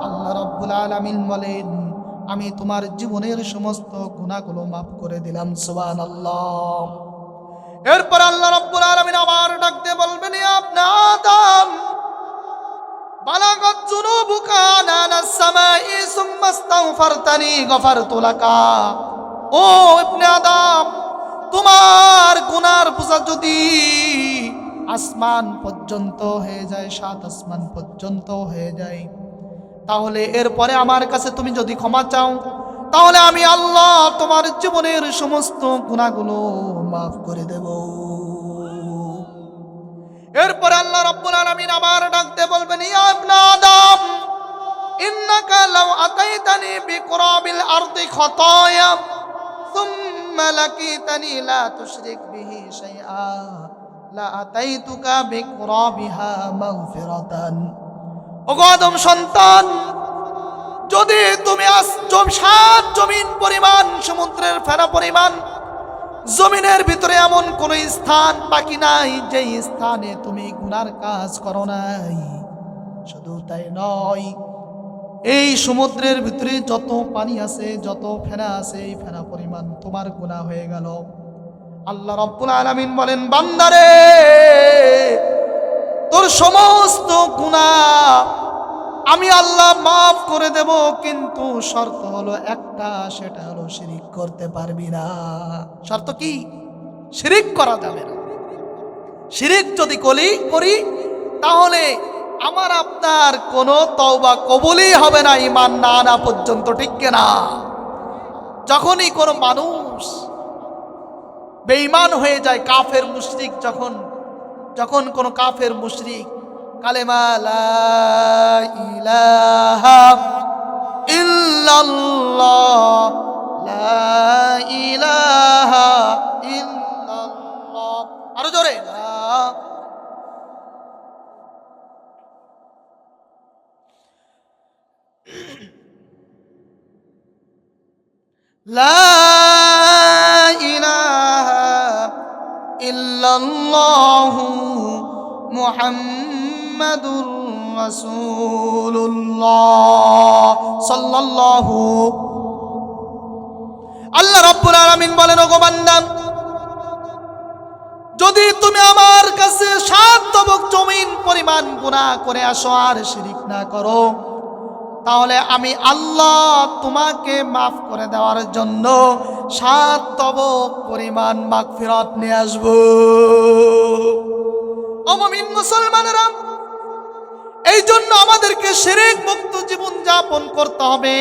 [SPEAKER 1] আল্লাহ রাব্বুল আলামিন বলেন, আমি তোমার জীবনের সমস্ত গুনাহগুলো মাফ করে দিলাম। সুবহানাল্লাহ। এরপর আল্লাহ রাব্বুল আলামিন আবার ডাক দিয়ে বলবেন, ইয়া ইবনে আদম, বালাগাত যুনুবুকা আনানাস সামাই সুম্মা ইস্তাগফারতানি গফারতু লাকা। ও ইবনে আদম, তোমার গুনার বোঝা যদি আসমান পর্যন্ত হয়ে যায়, 7 আসমান পর্যন্ত হয়ে যায়, তাহলে এরপরে আমার কাছে তুমি যদি ক্ষমা চাও, তাহলে আমি আল্লাহ তোমার জীবনের সমস্ত গুনাহগুলো মাফ করে দেব। এরপরে আল্লাহ রাব্বুল আলামিন আবার ডাকতে বলবেন, ইয়া ইবনে আদম, ইন্নাকা লাউ আতাইতানি বিকুরাবিল আরদি খাতায়া সুম্মা লাকিতানি লা তুশরিক বিহি শাইআ লা আতাইতুকা বিকুরাবিহা মাগফিরাতান। ওগো আদম সন্তান, যদি তুমি 7 জমিন পরিমাণ, সমুদ্রের ফেনা পরিমাণ জমিনের ভিতরে এমন কোন স্থান বাকি নাই যে স্থানে তুমি গুনার কাজ করো নাই। শুধু তাই নয়, এই সমুদ্রের ভিতরে যত পানি আছে, যত ফেনা আছে, এই ফেনা পরিমাণ তোমার গুনাহ হয়ে গেল। আল্লাহ রাব্বুল আলামিন বলেন, বান্দারে, তোর সমস্ত গুনাহ আমি আল্লাহ মাফ করে দেব, কিন্তু শর্ত হলো একটা, সেটা হলো শিরিক করতে পারবি না। শর্ত কি? শিরিক করা যাবে না। শিরিক যদি করি তাহলে আমার আপনার কোনো তওবা কবুলই হবে না, ঈমান না আনা পর্যন্ত, ঠিক কিনা? যখনই কোনো মানুষ বেঈমান হয়ে যায়, কাফের মুশরিক, যখন কোনো কাফের মুশরিক কালেমা লা ইলাহা ইল্লাল্লাহ, লা ইলাহা ইল্লাল্লাহ, আরো জোরে, লা ইলাহা ইল্লাল্লাহু মুহাম্মাদুর রাসূলুল্লাহ সাল্লাল্লাহু। আল্লাহ রাব্বুল আলামিন বলেন, ওগো বান্দা, যদি তুমি আমার কাছে 7 তবক জমিন পরিমাণ গুনাহ করে আসো আর শিরিক না করো, তাহলে আমি আল্লাহ তোমাকে মাফ করে দেওয়ার জন্য 7 তবক পরিমাণ মাগফিরাত নিয়ে আসবো। ও মুমিন মুসলমানেরা, এই জন্য আমাদেরকে শিরিক মুক্ত জীবন যাপন করতে হবে।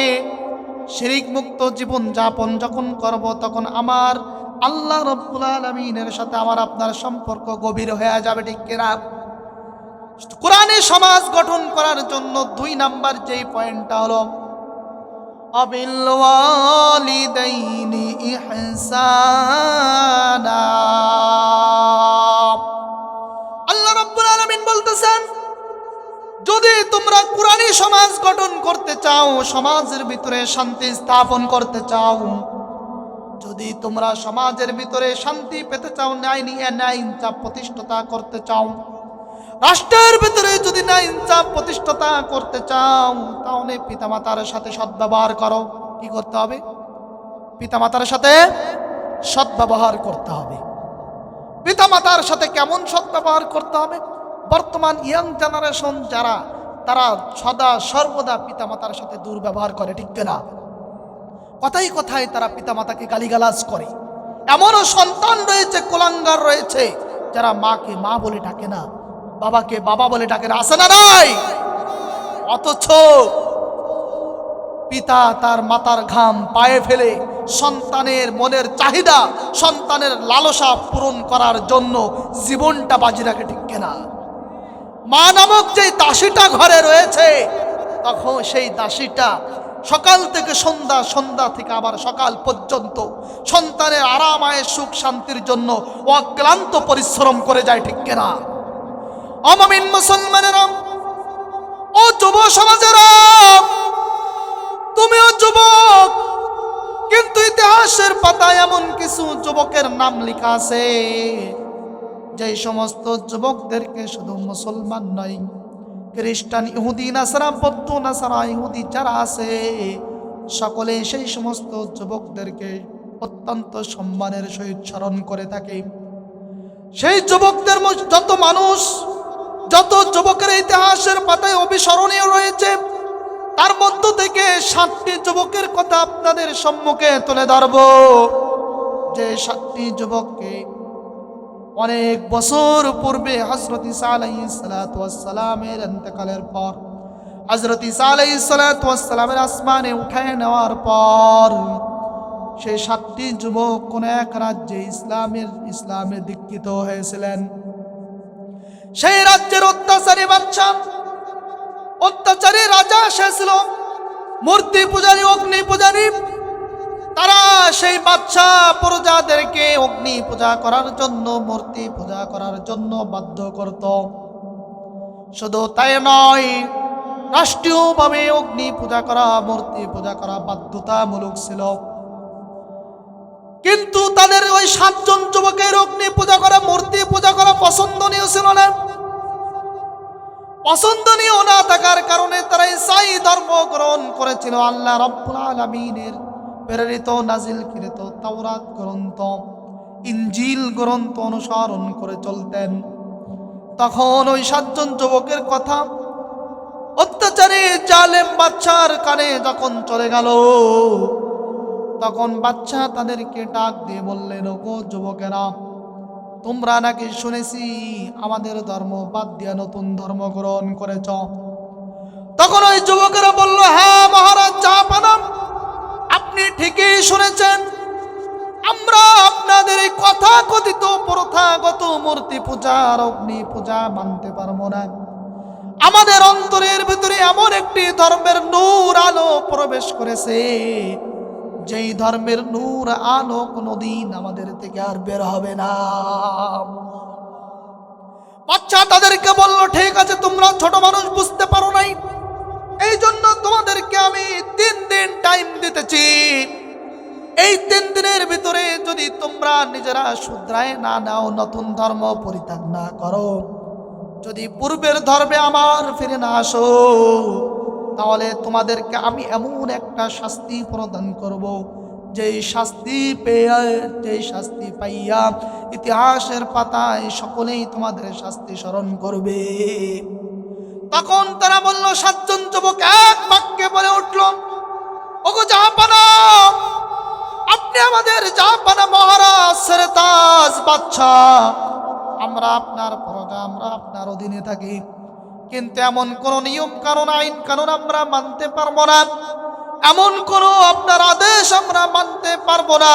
[SPEAKER 1] শিরিক মুক্ত জীবন যাপন যখন করব, তখন আমার আল্লাহ রাব্বুল আলামিনের সাথে আমার আপনার সম্পর্ক গভীর হয়ে যাবে, ঠিক কিনা? কোরআনে সমাজ গঠন করার জন্য 2 নাম্বার যেই পয়েন্টটা হলো আবিল ওয়ালিদাইনি ইহসানা। আল্লাহ রাব্বুল আলামিন বলতেছেন, যদি তোমরা কুরআনী সমাজ গঠন করতে চাও, সমাজের ভিতরে শান্তি স্থাপন করতে চাও, যদি তোমরা সমাজের ভিতরে শান্তি পেতে চাও, ন্যায় ইনসাফ প্রতিষ্ঠাতা করতে চাও, রাষ্ট্রের ভিতরে যদি ন্যায় ইনসাফ প্রতিষ্ঠাতা করতে চাও, তাহলে পিতামাতার সাথে সদ্ব্যবহার করো। কি করতে হবে? পিতামাতার সাথে সদ্ব্যবহার করতে হবে। পিতামাতার সাথে কেমন সদ্ব্যবহার করতে হবে? বর্তমান ইয়াং জেনারেশন যারা, তারা সদা সর্বদা পিতামাতার সাথে দুর্ব্যবহার করে, ঠিক না? কথায় কথায় তারা পিতামাতাকে গালিগালাজ করে। এমনও সন্তান রয়েছে, কুলাঙ্গার রয়েছে, যারা মাকে মা বলে ডাকে না, বাবাকে বাবা বলে ডাকে না, আছে না নাই? অথচ পিতা তার মাতার ঘাম পায়ে ফেলে সন্তানের মনের চাহিদা, সন্তানের লালসা পূরণ করার জন্য জীবনটা বাজি রাখে, ঠিক না? মা নামক যে দাসীটা ঘরে রয়েছে, তখন সেই দাসীটা সকাল থেকে সন্ধ্যা, সন্ধ্যা থেকে আবার সকাল পর্যন্ত সন্তানের আরাম আয়েশ সুখ শান্তির জন্য অক্লান্ত পরিশ্রম করে যায়, ঠিক না? অমমিন মুসলমানেরা, ও যুব সমাজেরা, তুমিও যুবক, কিন্তু ইতিহাসের পাতায় এমন কিছু যুবকের নাম লেখা আছে যে সমস্ত যুবকদেরকে শুধু মুসলমান নয়, খ্রিস্টান, ইহুদি, নাসারা, বৌদ্ধ, নাসারা, ইহুদি যারা আছে, সকলে সেই সমস্ত যুবকদেরকে অত্যন্ত সম্মানের সহিত স্মরণ করে থাকে। সেই যুবকদের যত মানুষ, যত যুবকের ইতিহাসের পাতায় অবিস্মরণীয় রয়েছে, তার মধ্য থেকে 7টি যুবকের কথা আপনাদের সম্মুখে তুলে ধরব। যে 7টি যুবককে অনেক বছর পূর্বে হযরত ঈসা আলাইহিস সালাতু ওয়াস সালামের ইন্তেকালের পর, হযরত ঈসা আলাইহিস সালাতু ওয়াস সালামের আসমানে উঠায় নেওয়ার পর, সেই 7টি যুবক কোন এক রাজ্যে ইসলামে দীক্ষিত হয়েছিলেন। সেই রাজ্যের অত্যাচারী বাদশা, অত্যাচারী রাজা এসেছিল, মূর্তি পূজারী, অগ্নি পূজারী, তারা সেই বাদশা প্রজাদেরকে অগ্নি পূজা করার জন্য, মূর্তি পূজা করার জন্য বাধ্য করত। শুধু তাই নয়, রাষ্ট্রীয়ভাবে অগ্নি পূজা করা, মূর্তি পূজা করা বাধ্যতামূলক ছিল। কিন্তু তাদের ওই 7 জন যুবকের অগ্নি পূজা করা, মূর্তি পূজা করা পছন্দনীয় ছিল না। পছন্দনীয় না থাকার কারণে তারা ঈসাই ধর্ম গ্রহণ করেছিল। আল্লাহ রাব্বুল আলামিনের প্রেরিত নাজিলকৃত তাওরাত গ্রন্থ, ইনজিল গ্রন্থ অনুসরণ করে চলতেন। তখন ওই 7 জন যুবকের কথা অত্যাচারী জালেম বাদশার কানে যখন চলে গেল, তখন বাদশা তাদেরকে ডাক দিয়ে বললেন, ওগো যুবকেরা, তোমরা নাকি শুনেছি আমাদের ধর্ম বাদ দিয়ে নতুন ধর্ম গ্রহণ করেছ। তখন ওই যুবকেরা বলল, হ্যাঁ মহারাজ জাহাপানা, আপনি ঠিকই শুনেছেন, আমরা আপনাদের এই কথাকথিত প্রথাগত মূর্তি পূজার, অগ্নি পূজা মানতে পারবো না। আমাদের অন্তরের ভিতরে এমন একটি ধর্মের নূর আলো প্রবেশ করেছে, যেই ধর্মের নূর আলো কোনদিন আমাদের থেকে আর বের হবে না। বাচ্চা তাদেরকে বলল, ঠিক আছে, তোমরা ছোট মানুষ, বুঝতে পারো নাই, এই জন্য তোমাদেরকে আমি 3 দিন টাইম দিতেছি। এই 3 দিনের ভিতরে যদি তোমরা নিজেরা শুধরায় না নাও, নতুন ধর্ম পরিত্যাগ না করো, যদি পূর্বের ধর্মে আমার ফিরে না আসো, তাহলে তোমাদেরকে আমি এমন একটা শাস্তি প্রদান করব, যেই শাস্তি পাইয়া ইতিহাসের পাতায় সকলেই তোমাদের শাস্তি স্মরণ করবে। তখন তারা বলল, 7 জন যুবক এক বাক্যে বলে উঠল, ওগো জাহাপানা, আপনি আমাদের জাহাপানা, মহারাজ, সেরেতাজ বাদশাহ, আমরা আপনার প্রজা, আমরা আপনার অধীনে থাকি, কিন্তু এমন কোন নিয়ম কানুন, আইন কানুন আমরা মানতে পারবো না, এমন কোন আপনার আদেশ আমরা মানতে পারবো না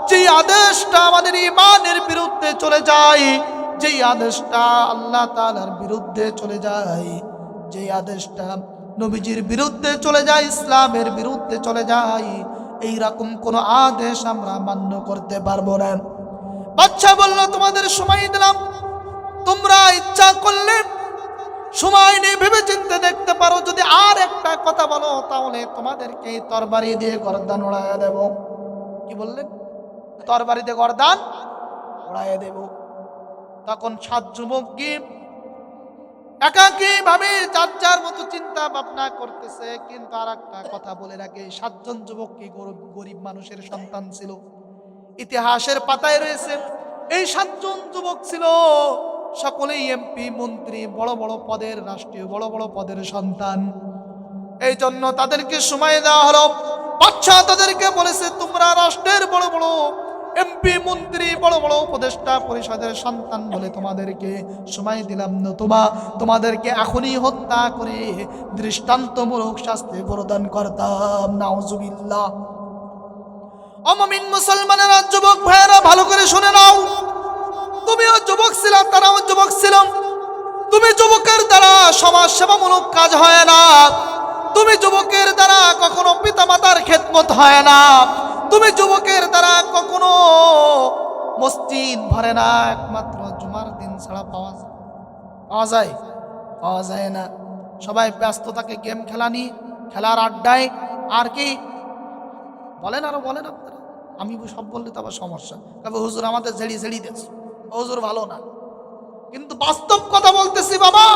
[SPEAKER 1] যে আদেশটা আমাদের ঈমানের বিরুদ্ধে চলে যায়, যে আদেশটা আল্লাহ তাআলার বিরুদ্ধে চলে যায়, যে আদেশটা নবীজির বিরুদ্ধে চলে যায়, ইসলামের বিরুদ্ধে চলে যায়, এই রকম কোন আদেশ আমরা মান্য করতে পারবো না। বাদশা বলল, তোমাদের সময় দিলাম, তোমরা ইচ্ছা করলে সময় নিয়ে ভেবে চিন্তে দেখতে পারো, যদি আর একটা কথা বলো তাহলে তোমাদেরকে তরবারি দিয়ে গর্দান উড়াইয়া দেব। কি বললেন? তরবারি দিয়ে গর্দান উড়াইয়া দেব। তখন 7 যুবক কি একাকী ভাবে যার যার মতো চিন্তা ভাবনা করতেছে। কিন্তু আর একটা কথা বলে রাখে, 7 জন যুবক কি গরিব মানুষের সন্তান ছিল, ইতিহাসের পাতায় রয়েছে। এই 7 জন যুবক ছিল সকলেই এমপি, মন্ত্রী, বড় বড় পদের, রাষ্ট্রীয় বড় বড় পদের সন্তান। এই জন্য তাদেরকে সময় দেওয়া হলো। বাদশা তাদেরকে বলেছে, তোমরা রাষ্ট্রের বড় বড় এমপি, মন্ত্রী, বড় বড় উপদেষ্টা পরিষদের সন্তান বলে তোমাদেরকে সময় দিলাম, নতুবা তোমাদেরকে এখনই হত্যা করে দৃষ্টান্তমূলক শাস্তি প্রদান করতাম। নাউজুবিল্লাহ। অমমিন মুসলমানেরা, যুবক ভাইয়েরা, ভালো করে শুনে নাও। তুমিও যুবক ছিলা, তারাও যুবক ছিল। তুমি যুবকের দ্বারা সমাজ সেবামূলক কাজ হয় না। তুমি যুবকের দ্বারা কখনো পিতামাতার খেদমত হয় না। তুমি যুবকের দ্বারা কখনো মসজিদ ভরে না। একমাত্র জুমার দিন ছাড়া পাওয়া যায় না। সবাই ব্যস্ত থাকে গেম খেলা নিয়ে, খেলার আড্ডায়। আর কি বলেন, আরো বলেন আপনারা। আমি সব বললে তো আবার সমস্যা, তবে হুজুর আমাদের ঝেড়ি দেশ, হুজুর ভালো না। কিন্তু বাস্তব কথা বলতেছি বাবা,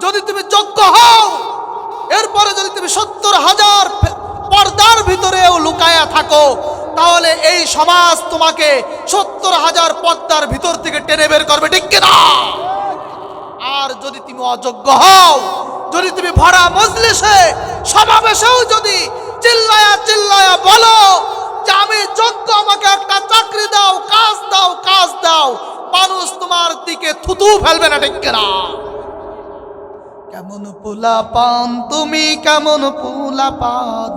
[SPEAKER 1] যদি তুমি যোগ্য হও, এরপরে যদি তুমি 70,000 পর্দার ভিতরেও লুকায়া থাকো, তাহলে এই সমাজ তোমাকে 70,000 পর্দার ভিতর থেকে টেনে বের করবে, ঠিক কিনা? আর যদি তুমি অযোগ্য হও, যদি তুমি ভরা মজলিসে, সমাবেশেও যদি চিল্লায়া চিল্লায়া বলো যে আমি যোগ্য, আমাকে একটা চাকরি দাও, কাজ দাও, মানুষ তোমার দিকে থুতু ফেলবে না, ঠিক কিনা? কেমন পোলা পান তুমি, কেমন পোলা পান,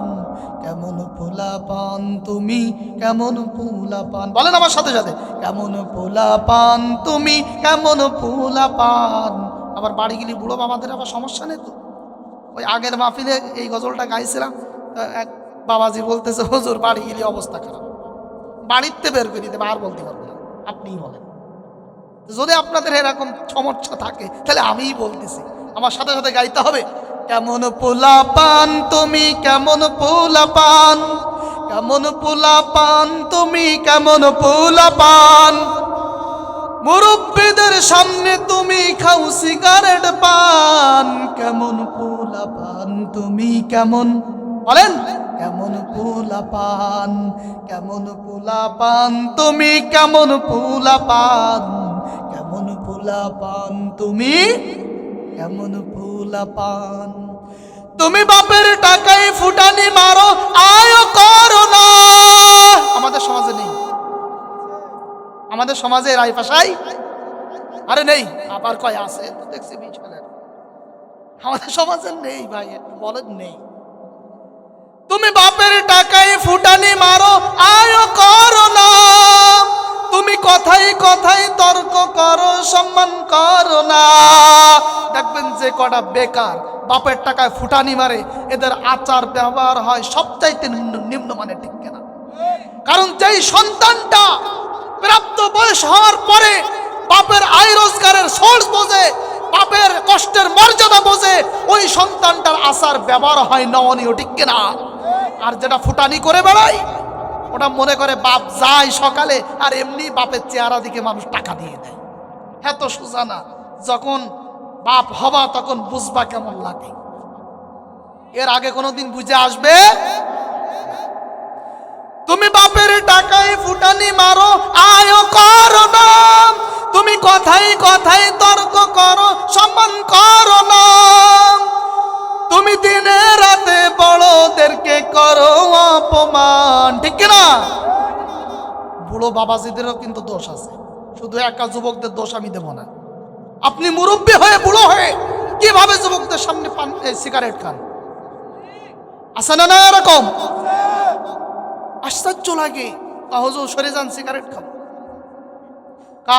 [SPEAKER 1] কেমন পোলা পান তুমি, কেমন পোলা পান। বলেন আমার সাথে সাথে, কেমন পোলা পান তুমি, কেমন পোলা পান। আবার বাড়ি গেলে বুড়ো বাবাদের আবার সমস্যা নেই তো। ওই আগের মাহফিলে এই গজলটা গাইছিলাম, এক বাবাজি বলতেছে, হুজুর বাড়ি গেলে অবস্থা খারাপ, বাড়িতে বের করে দিতে, আর বলতে পারবো না, আপনিই বলেন। যদি আপনাদের এরকম সমস্যা থাকে তাহলে আমিই বলতেছি, আমার সাথে সাথে গাইতে হবে। কেমন পোলা পান তুমি, কেমন পোলা পান, কেমন পোলা পান তুমি, কেমন পোলা পান। মুরব্বীদের সামনে তুমি খাও সিগারেট পান, কেমন পোলা পান তুমি, কেমন, বলেন, কেমন পোলা পান, কেমন পোলা পান তুমি, কেমন পোলা পান, কেমন পোলা পান তুমি, কেমন পোলা পান। তুমি বাপের টাকায় ফুটানি মারো, আয় করো না। আমাদের সমাজে নেই, আমাদের সমাজে রাই পাশাই, আরে নেই, আবার কয় আছে তো দেখছি বিছালের। আমাদের সমাজে নেই ভাই, একটু বলেন নেই। তুমি বাপের টাকায় ফুটানি মারো, আয় করো না। তুমি কথাই কথাই তর্ক করো, সম্মান করো না। দেখবেন যে কটা বেকার বাপের টাকায় ফুটানি মারে, এদের আচার ব্যবহার হয় সবচাইতে নিম্নমানের, ঠিক কিনা? কারণ যেই সন্তানটা প্রাপ্ত বয়স হওয়ার পরে বাপের আয় রোজগারের সোর্স বোঝে, বাপের কষ্টের মর্যাদা বোঝে, ওই সন্তানটার আচার ব্যবহার হয় নমনীয়, ঠিক কিনা? আর যেটা ফুটানি করে বেড়ায়, ওটা মনে করে বাপ যায় সকালে, আর এমনি বাপের চেহারা দিকে মানুষ টাকা দিয়ে দেয়। হ্যাঁ তো সোজা না, যখন বাপ হবা তখন বুঝবা কেমন লাগে। এর আগে কোনোদিন বুঝে আসবে? তুমি বাপের টাকায় ফুটানি মারো, আয় করো না। তুমি কথাই কথাই তর্ক করো, সম্মান করো না। তুমি দিনে রাতে বড়দেরকে করো অপমান, ঠিক কিনা? বুড়ো বাবাজিদেরও কিন্তু দোষ আছে, শুধু একা যুবকদের দোষ আমি দেব না। আপনি মুরব্বী হয়ে, বুড়ো হয়ে কিভাবে যুবকদের সামনে পান সিগারেট খান? আছে না এরকম? আশ্চর্য লাগে, হুজুর সরে যান, সিগারেট খাবো।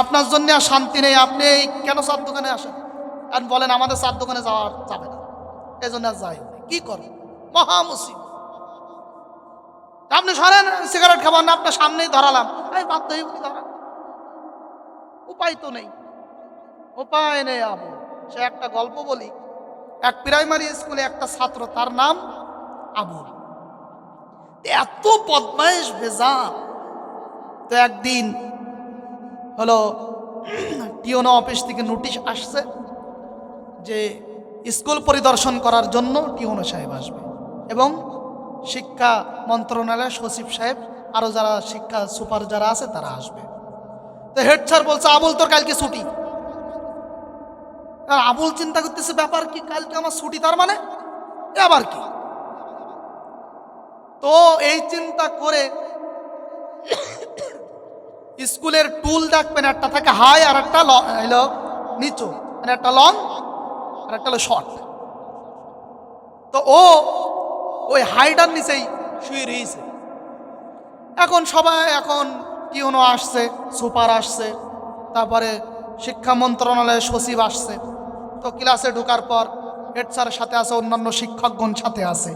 [SPEAKER 1] আপনার জন্য আর শান্তি নেই, আপনি কেন চার দোকানে আসেন? আর বলেন আমাদের চার দোকানে যাওয়া যাবে না, এই জন্য আর যাই। কি করেন? মহা মুসিবত। আপনি সরেন, সিগারেট খাবার না, আপনার সামনেই ধরালাম, এই বাধ্য হয়ে ধরান, উপায় তো নেই, উপায় নেই। আবু সে একটা গল্প বলি। এক প্রাইমারি স্কুলে একটা ছাত্র, তার নাম আবুল, এত বদমাইশ ভেজাল। তো একদিন হলো টিওনো অফিস থেকে নোটিশ আসছে যে স্কুল পরিদর্শন করার জন্য টিওনো সাহেব আসবে এবং শিক্ষা মন্ত্রণালয়ের সচিব সাহেব, আরও যারা শিক্ষা সুপার যারা আছে তারা আসবে। তো হেড স্যার বলছে, আবুল তোর কালকে ছুটি। আর আবুল চিন্তা করতেছে, ব্যাপার কি, কালকে আমার ছুটি, তার মানে আবার কি। তো এই চিন্তা করে স্কুলের টুল দেখবেন, একটা থাকে হাই আর একটা হলো নিচু, মানে একটা লং আর একটা হলো শর্ট। তো ও ওই হাইটার নিচেই শুয়ে রয়েছে। এখন সবাই, এখন টিউনো আসছে, সুপার আসছে, তারপরে শিক্ষা মন্ত্রণালয়ের সচিব আসছে। তো ক্লাসে ঢোকার পর হেড স্যারের সাথে আছে, অন্যান্য শিক্ষকগণ সাথে আছে।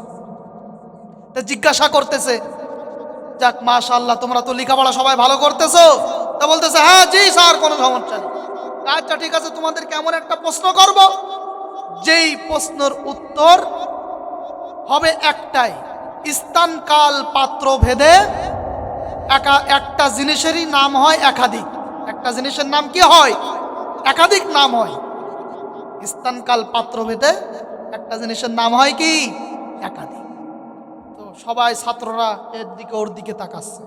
[SPEAKER 1] তো জিজ্ঞাসা করতেছে, যাক মাশাআল্লাহ তোমরা তো লেখাপড়া সবাই ভালো করতেছো। তা বলতেছে, হ্যাঁ জি স্যার, কোনো সমস্যা নেই। আচ্ছা ঠিক আছে, তোমাদের কেমন একটা প্রশ্ন করব, যেই প্রশ্নের উত্তর হবে একটাই, স্থান কাল পাত্র ভেদে একটা জিনিসেরই নাম হয় একাধিক। একটা জিনিসের নাম কি হয়? একাধিক নাম হয়। স্থান কাল পাত্র ভেদে একটা জিনিসের নাম হয় কি? একাধিক। তো সবাই ছাত্ররা এর দিকে ওর দিকে তাকাচ্ছে,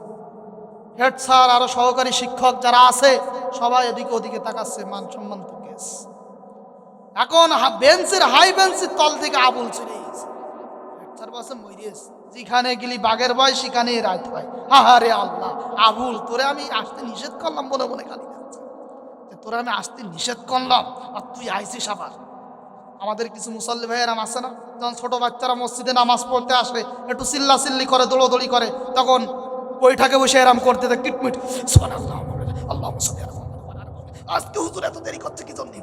[SPEAKER 1] হেড স্যার আরো সহকারী শিক্ষক যারা আছে সবাই এদিকে ওদিকে তাকাচ্ছে, মান সম্মান তো কেস। এখন বেঞ্চের হাই বেঞ্চের তল থেকে আবুল চলে গেছে। হেড স্যার বলছে, মরিয়েস, যেখানে গেলি বাঘের ভয় সেখানেই রাত হয়। হাহারে আল্লাহ, আবুল তোরে আমি আসতে নিষেধ করলাম, বলে বলে গালি দিচ্ছে, তোরে আমি আসতে নিষেধ করলাম আর তুই আইসিস আবার। আমাদের কিছু মুসল্লি ভাইয়েরাম আছে না, যখন ছোট বাচ্চারা মসজিদে নামাজ পড়তে আসে, একটু চিল্লা চিল্লি করে, দৌড়দৌড়ি করে, তখন বইটাকে বসে এরাম করতে দেয় কিটমিট, আল্লাহ আজকে হুজুর এত দেরি করছে কি জন্য?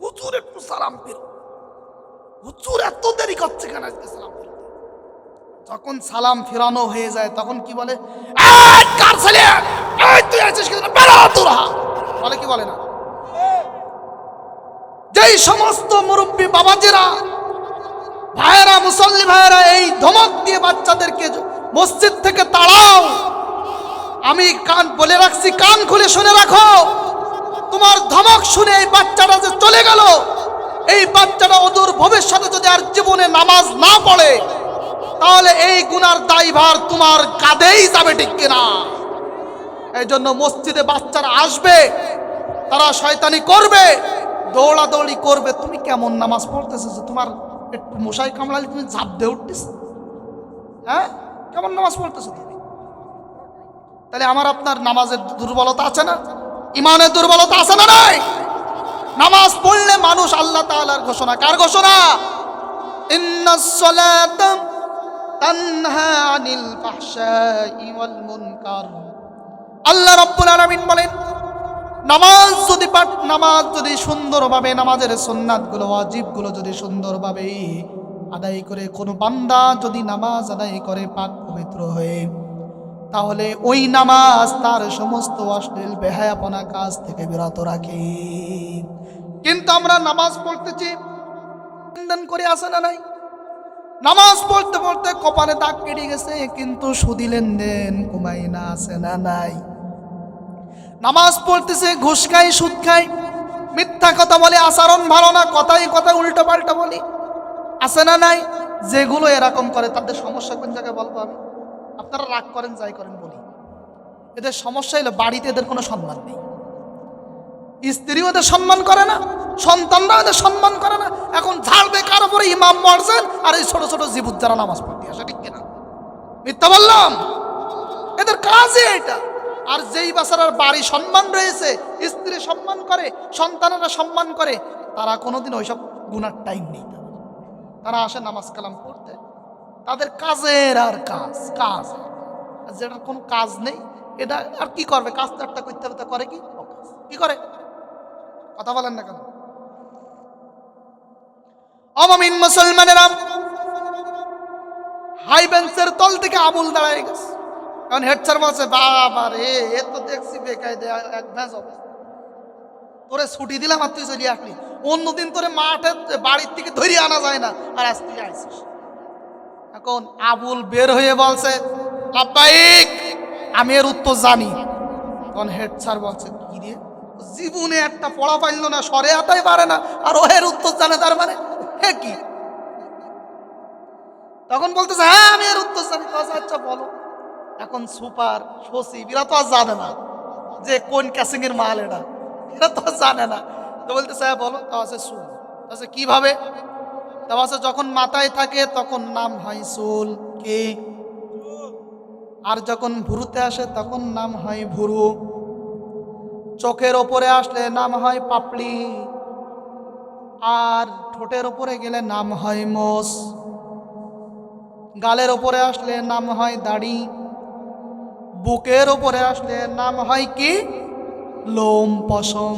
[SPEAKER 1] হুজুর একটু সালাম ফির, হুজুর এত দেরি করছে কেন আজকে সালাম ফির? যখন সালাম ফিরানো হয়ে যায় তখন কি বলে, কার ছেলে তুই আছিস কি বলে, কি বলে না? যেই সমস্ত মুরব্বী বাবাজিরা, ভাইয়েরা, মুসল্লি ভাইয়েরা এই ধমক দিয়ে বাচ্চাদেরকে মসজিদ থেকে তাড়াও, আমি কান বলে রাখছি, কান খুলে শুনে রাখো, তোমার ধমক শুনে এই বাচ্চাটা যে চলে গেল, এই বাচ্চাটা অদূর ভবিষ্যতে যদি আর জীবনে নামাজ না পড়ে, তাহলে এই গুনার দায়ভার তোমার কাঁধেই যাবে, ঠিক কিনা? এই জন্য মসজিদে বাচ্চারা আসবে, তারা শয়তানি করবে, দৌড়াদৌড়ি করবে, তুমি কেমন নামাজ পড়তেছো, তোমার একটু মশাই কামড়ালে তুমি ঝাঁপ দিয়ে উঠতেছ, হ্যাঁ কেমন নামাজ পড়তেছো তুমি? তাহলে আমার আপনার নামাজের দুর্বলতা আছে না? ইমানের দুর্বলতা আছে না? নাই। নামাজ পড়লে মানুষ আল্লাহ তাআলার ঘোষণা, কার ঘোষণা? ইন্নাস সালাতা তানহা আনিল ফাহশাই ওয়াল মুনকার। আল্লাহ রাব্বুল আলামিন বলেন, নামাজ যদি সুন্দরভাবে, নামাজের সুন্নাতগুলো, ওয়াজিবগুলো যদি সুন্দরভাবে আদায় করে কোনো বান্দা যদি নামাজ আদায় করে পাক পবিত্র হয়ে, তাহলে ওই নামাজ তার সমস্ত অশ্লীল বেহায়াপনা কাজ থেকে বিরত রাখে। কিন্তু আমরা নামাজ পড়তেছি, লেনদেন করে আসে না নাই? নামাজ পড়তে পড়তে কপালে দাগ কেটে গেছে, কিন্তু সুদি লেনদেন কমাই না, আছে না নাই? নামাজ পড়তেছে, ঘুষ খাই, সুদ খাই, মিথ্যা কথা বলে, আচরণ ভালো না, কথাই কথায় উল্টো পাল্টা বলি, আছে না নাই? যেগুলো এরকম করে তাদের সমস্যা কোন জায়গায় বলবো আমি? আপনারা রাগ করেন, যাই করেন বলি, এদের সমস্যা হলো বাড়িতে এদের কোনো সম্মান নেই, স্ত্রীও এদের সম্মান করে না, সন্তানরা এদের সম্মান করে না। এখন ঝাড়বে কার উপরে? ইমাম মরছেন আর এই ছোট ছোট জীবুত যারা নামাজ পড়তে আসে, ঠিক কিনা? মিথ্যা বললাম? এদের কাজই এটা। আর যেই বাচ্চার বাড়ি সম্মান রয়েছে, স্ত্রী সম্মান করে, সন্তানেরা সম্মান করে, তারা কোনোদিন ওইসব গুনার টাইম নেই। তারা আসে নামাজ কালাম পড়তে, তাদের কাজের আর কাজ, কাজ আর যেটার কোনো কাজ নেই, এটা আর কি করবে? কাজ তো একটা করতে হবে, তা করে কি? কি করে? কথা বলেন না কেন? অমমিন মুসলমানেরা, হাই বেঞ্চের তল থেকে আবুল দাঁড়ায় গেছে। কারণ হেড স্যার বলছে, বাবা রে, এ তো দেখছি বেকায়দে এক ভ্যাস অবস্থা। তোরে ছুটি দিলাম আর তুই চলে আসলি, অন্যদিন তোরে মাঠে বাড়ির থেকে ধরিয়ে আনা যায় না, আর আজ তুই আইসিস। এখন আবুল বের হয়ে বলছে, লাব্বাইক, আমি এর উত্তর জানি। তখন হেড স্যার বলছে, কি রে, জীবনে একটা পড়া পাইল না, সরে আতাই পারে না, আর ও এর উত্তর জানে, তার মানে হে কি? তখন বলতেছে, হ্যাঁ আমি এর উত্তর জানি। আচ্ছা বলো। এখন সুপার সচিব এরা তো আর জানে না যে কোন ক্যাসিং এর মাল, এরা তো আর জানে না। তো বলতেছে, হ্যাঁ বলো। তা আছে শুন। আচ্ছা কিভাবে? তা আছে যখন মাথায় থাকে তখন নাম হয় চুল, কি? আর যখন ভুরুতে আসে তখন নাম হয় ভুরু। চোখের ওপরে আসলে নাম হয় পাপড়ি, আর ঠোঁটের ওপরে গেলে নাম হয় মোষ, গালের ওপরে আসলে নাম হয় দাড়ি, বুকের ওপরে আসলে নাম হয় কি? লোম, পশম।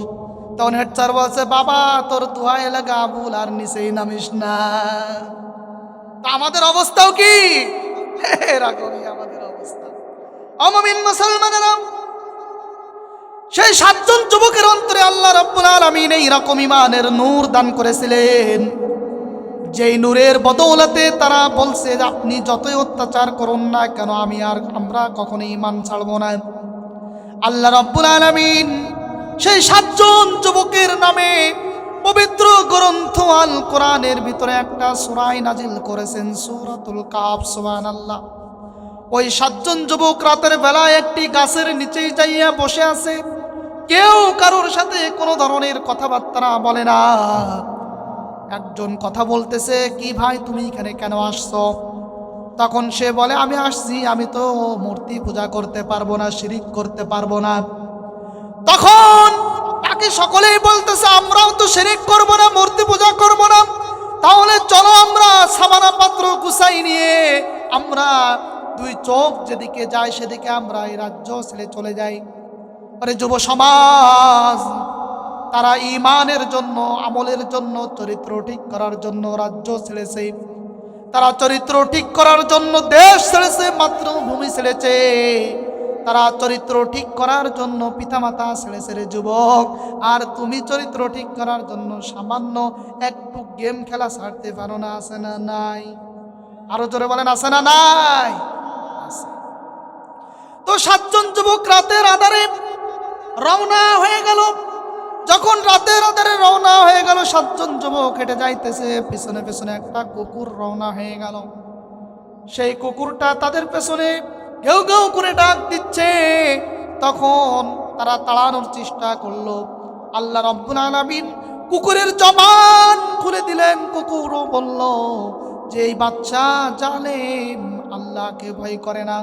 [SPEAKER 1] তখন হেড স্যার বলছে, বাবা তোর দোয়া এলাকা আবুল আর নিচেই নামিস না। তা আমাদের অবস্থাও কি এরকমই আমাদের অবস্থা। মুমিন মুসলমানেরা, সেই 7 জন যুবকের অন্তরে আল্লাহ রাব্বুল আলামিন এইরকম ঈমানের নূর দান করেছিলেন, যেই নূরের বদৌলতে তারা বলছে যে আপনি যতই অত্যাচার করুন না কেন আমরা কখনোই ঈমান ছাড়ব না। আল্লাহ রাব্বুল আলামিন সেই 7 জন যুবকের নামে পবিত্র গ্রন্থ আল কোরআনের ভিতরে একটা সূরা নাজিল করেছেন, সূরাতুল কাহফ। সুবহানাল্লাহ। ওই 7 জন যুবক রাতের বেলায় একটি গাছের নিচেই যাইয়া বসে আছে, কেউ কারোর সাথে কোনো ধরনের কথাবার্তা বলে না। একজন কথা বলতেছে, কি ভাই তুমি এখানে কেন আসছো? তখন সে বলে, আমি আসছি, আমি তো মূর্তি পূজা করতে পারবো না, শিরিক করতে পারবো না। তখন তাকে সকলেই বলতেছে, আমরাও তো শিরিক করবো না, মূর্তি পূজা করবো না, তাহলে চলো আমরা সামানা পাত্র গুছাই নিয়ে আমরা 2 চোখ যেদিকে যায় সেদিকে আমরা এই রাজ্য ছেড়ে চলে যাই। আরে যুব সমাজ, তারা ঈমানের জন্য, আমলের জন্য, চরিত্র ঠিক করার জন্য রাজ্য ছেড়েছে, তারা চরিত্র ঠিক করার জন্য দেশ ছেড়েছে, মাতৃভূমি ছেড়েছে, তারা চরিত্র ঠিক করার জন্য পিতামাতা ছেড়েছে রে যুবক। আর তুমি চরিত্র ঠিক করার জন্য সামান্য একটু গেম খেলা ছাড়তে পারো না? আছে না নাই? আরো জোরে বলেন, আছে না নাই? আছে। তো 7 জন যুবক রাতের আধারে রওনা হয়ে গেল। যখন রাতের আধারে রওনা হয়ে গেল, 7 জন যুবক হেঁটে যাইতেছে, পেছনে পেছনে একটা কুকুর রওনা হয়ে গেল। সেই কুকুরটা তাদের পেছনে ঘেউ ঘেউ করে ডাক দিচ্ছে। তখন তারা তাড়ানোর চেষ্টা করলো। আল্লাহ রাব্বুল আলামিন কুকুরের জবান খুলে দিলেন। কুকুরও বলল যে এই বাচ্চা জালেম, আল্লাহকে ভয় করে না,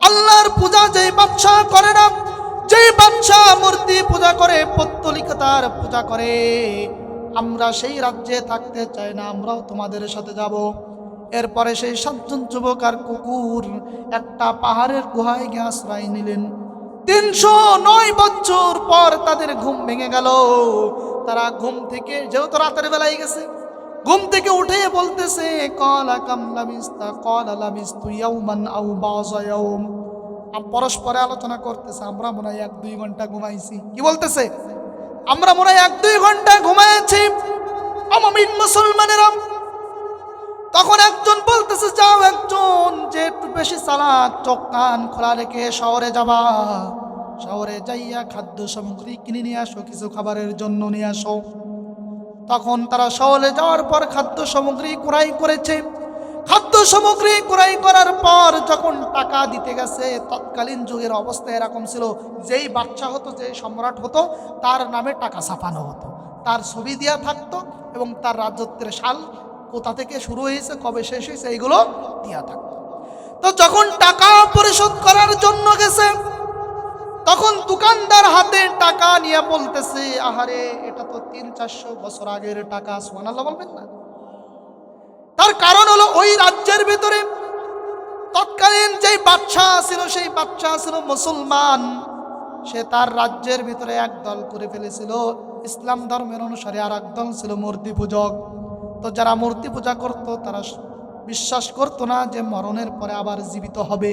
[SPEAKER 1] আল্লাহর পূজা যেই বাচ্চা করে না, যেই বাচ্চা মূর্তি পূজা করে, পৌত্তলিকতার পূজা করে, আমরা সেই রাজ্যে থাকতে চাই না, আমরাও তোমাদের সাথে যাব। এরপরে সেই 7 জন যুবক আর কুকুর একটা পাহাড়ের গুহায় গিয়ে আশ্রয় নিলেন। 309 বছর পর তাদের ঘুম ভেঙে গেল। তারা ঘুম থেকে, যেহেতু রাতের বেলায় গেছে, ঘুম থেকে উঠে বলতেছে, ক্বালা কাম লাবিস্তা, ক্বালা লাবিস্তু ইয়াওমান আও বাযা ইয়াওম। পরস্পরে আলোচনা করতেছে, আমরা মনে হয় 1-2 ঘন্টা ঘুমাইছি। কি বলতেছে? আমরা মনে হয় 1-2 ঘন্টা ঘুমাইছি। মুমিন মুসলমানেরা, তখন একজন বলতেছে, যাও, একজন যে একটু বেশি চালাক, চোখ কান খোলা রেখে শহরে যাবা, শহরে যাইয়া খাদ্য সামগ্রী কিনে নিয়ে আসো, কিছু খাবারের জন্য নিয়ে আসো। তখন তারা শহরে যাওয়ার পর খাদ্য সামগ্রী ক্রয় করেছে। খাদ্য সামগ্রী ক্রয় করার পর যখন টাকা দিতে গেছে, তৎকালীন যুগের অবস্থা এরকম ছিল, যেই বাচ্চা হতো, যে সম্রাট হতো, তার নামে টাকা ছাপানো হতো, তার ছবি দেওয়া থাকতো এবং তার রাজত্বের সাল কোথা থেকে শুরু হয়েছে, কবে শেষ হয়েছে, এইগুলো দেওয়া থাকতো। তো যখন টাকা পরিশোধ করার জন্য গেছে, তখন দোকানদার হাতে টাকা নিয়ে বলতেছে, আহারে, এটা তো 300-400 বছর আগের টাকা। সুবহানাল্লাহ বলবেন না? তার কারণ হলো ওই রাজ্যের ভিতরে তৎকালীন যেই বাদশা ছিল, সেই বাদশা ছিল মুসলমান। সে তার রাজ্যের ভিতরে একদল করে ফেলেছিল ইসলাম ধর্মের অনুসারে, আর একদল ছিল মূর্তি পূজক। তো যারা মূর্তি পূজা করত, তারা বিশ্বাস করত না যে মরণের পরে আবার জীবিত হবে।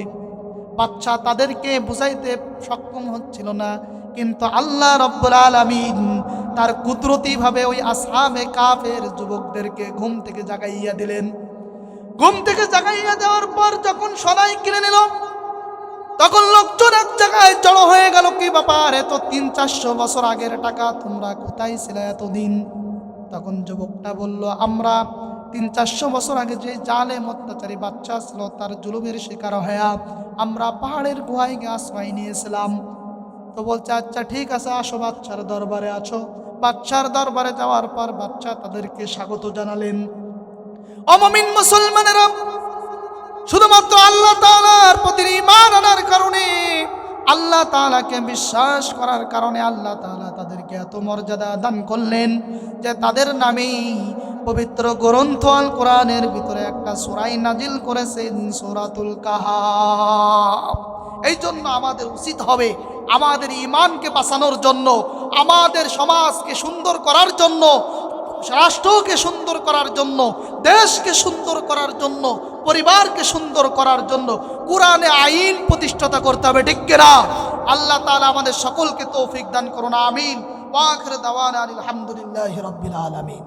[SPEAKER 1] বাদশা তাদেরকে বুঝাইতে সক্ষম হচ্ছিল না, কিন্তু আল্লাহ রাব্বুল আলামিন তার কুদরতি ভাবে ওই আসহাবে কাফের যুবকদেরকে ঘুম থেকে জাগাইয়া দিলেন। ঘুম থেকে জাগাইয়া দেওয়ার পর যখন সবাই কিনে নিল, তখন লোকজন এক জায়গায় জড়ো হয়ে গেল। কি ব্যাপার, এত 300-400 বছর আগের টাকা, তোমরা কোথায় ছিলে এতদিন? তখন যুবকটা বলল, আমরা 300-400 বছর আগে যে জালেম অত্যাচারী বাচ্চা ছিল তার জুলুমের শিকার হয়ে আমরা পাহাড়ের গুহায় গিয়ে আশ্রয় নিয়েছিলাম। তো বলছে, আচ্ছা ঠিক আছে, আসো, বাচ্চার দরবারে আছো। বাচ্চার দরবারে যাওয়ার পর বাচ্চা তাদেরকে স্বাগত জানালেন। অমুমিন মুসলমানেরা, শুধুমাত্র আল্লাহ তাআলার প্রতি ঈমান আনার কারণে, আল্লাহ তাআলাকে বিশ্বাস করার কারণে আল্লাহ তাআলা তাদেরকে এত মর্যাদা দান করলেন যে তাদের নামেই পবিত্র গ্রন্থ আল কোরআনের ভিতরে একটা সূরাই নাজিল করেছেন, সূরাতুল কাহাফ। এই জন্য আমাদের উচিত হবে আমাদের ঈমানকে বাঁচানোর জন্য, আমাদের সমাজকে সুন্দর করার জন্য, রাষ্ট্রকে সুন্দর করার জন্য, দেশকে সুন্দর করার জন্য, পরিবারকে সুন্দর করার জন্য কোরআনে আইন প্রতিষ্ঠাতা করতে হবে, ঠিক কিনা? আল্লাহ তাআলা আমাদের সকলকে তৌফিক দান করুন, আমিন। ওয়া আখিরু দাওয়ানা আলহামদুলিল্লাহি রাব্বিল আলামিন।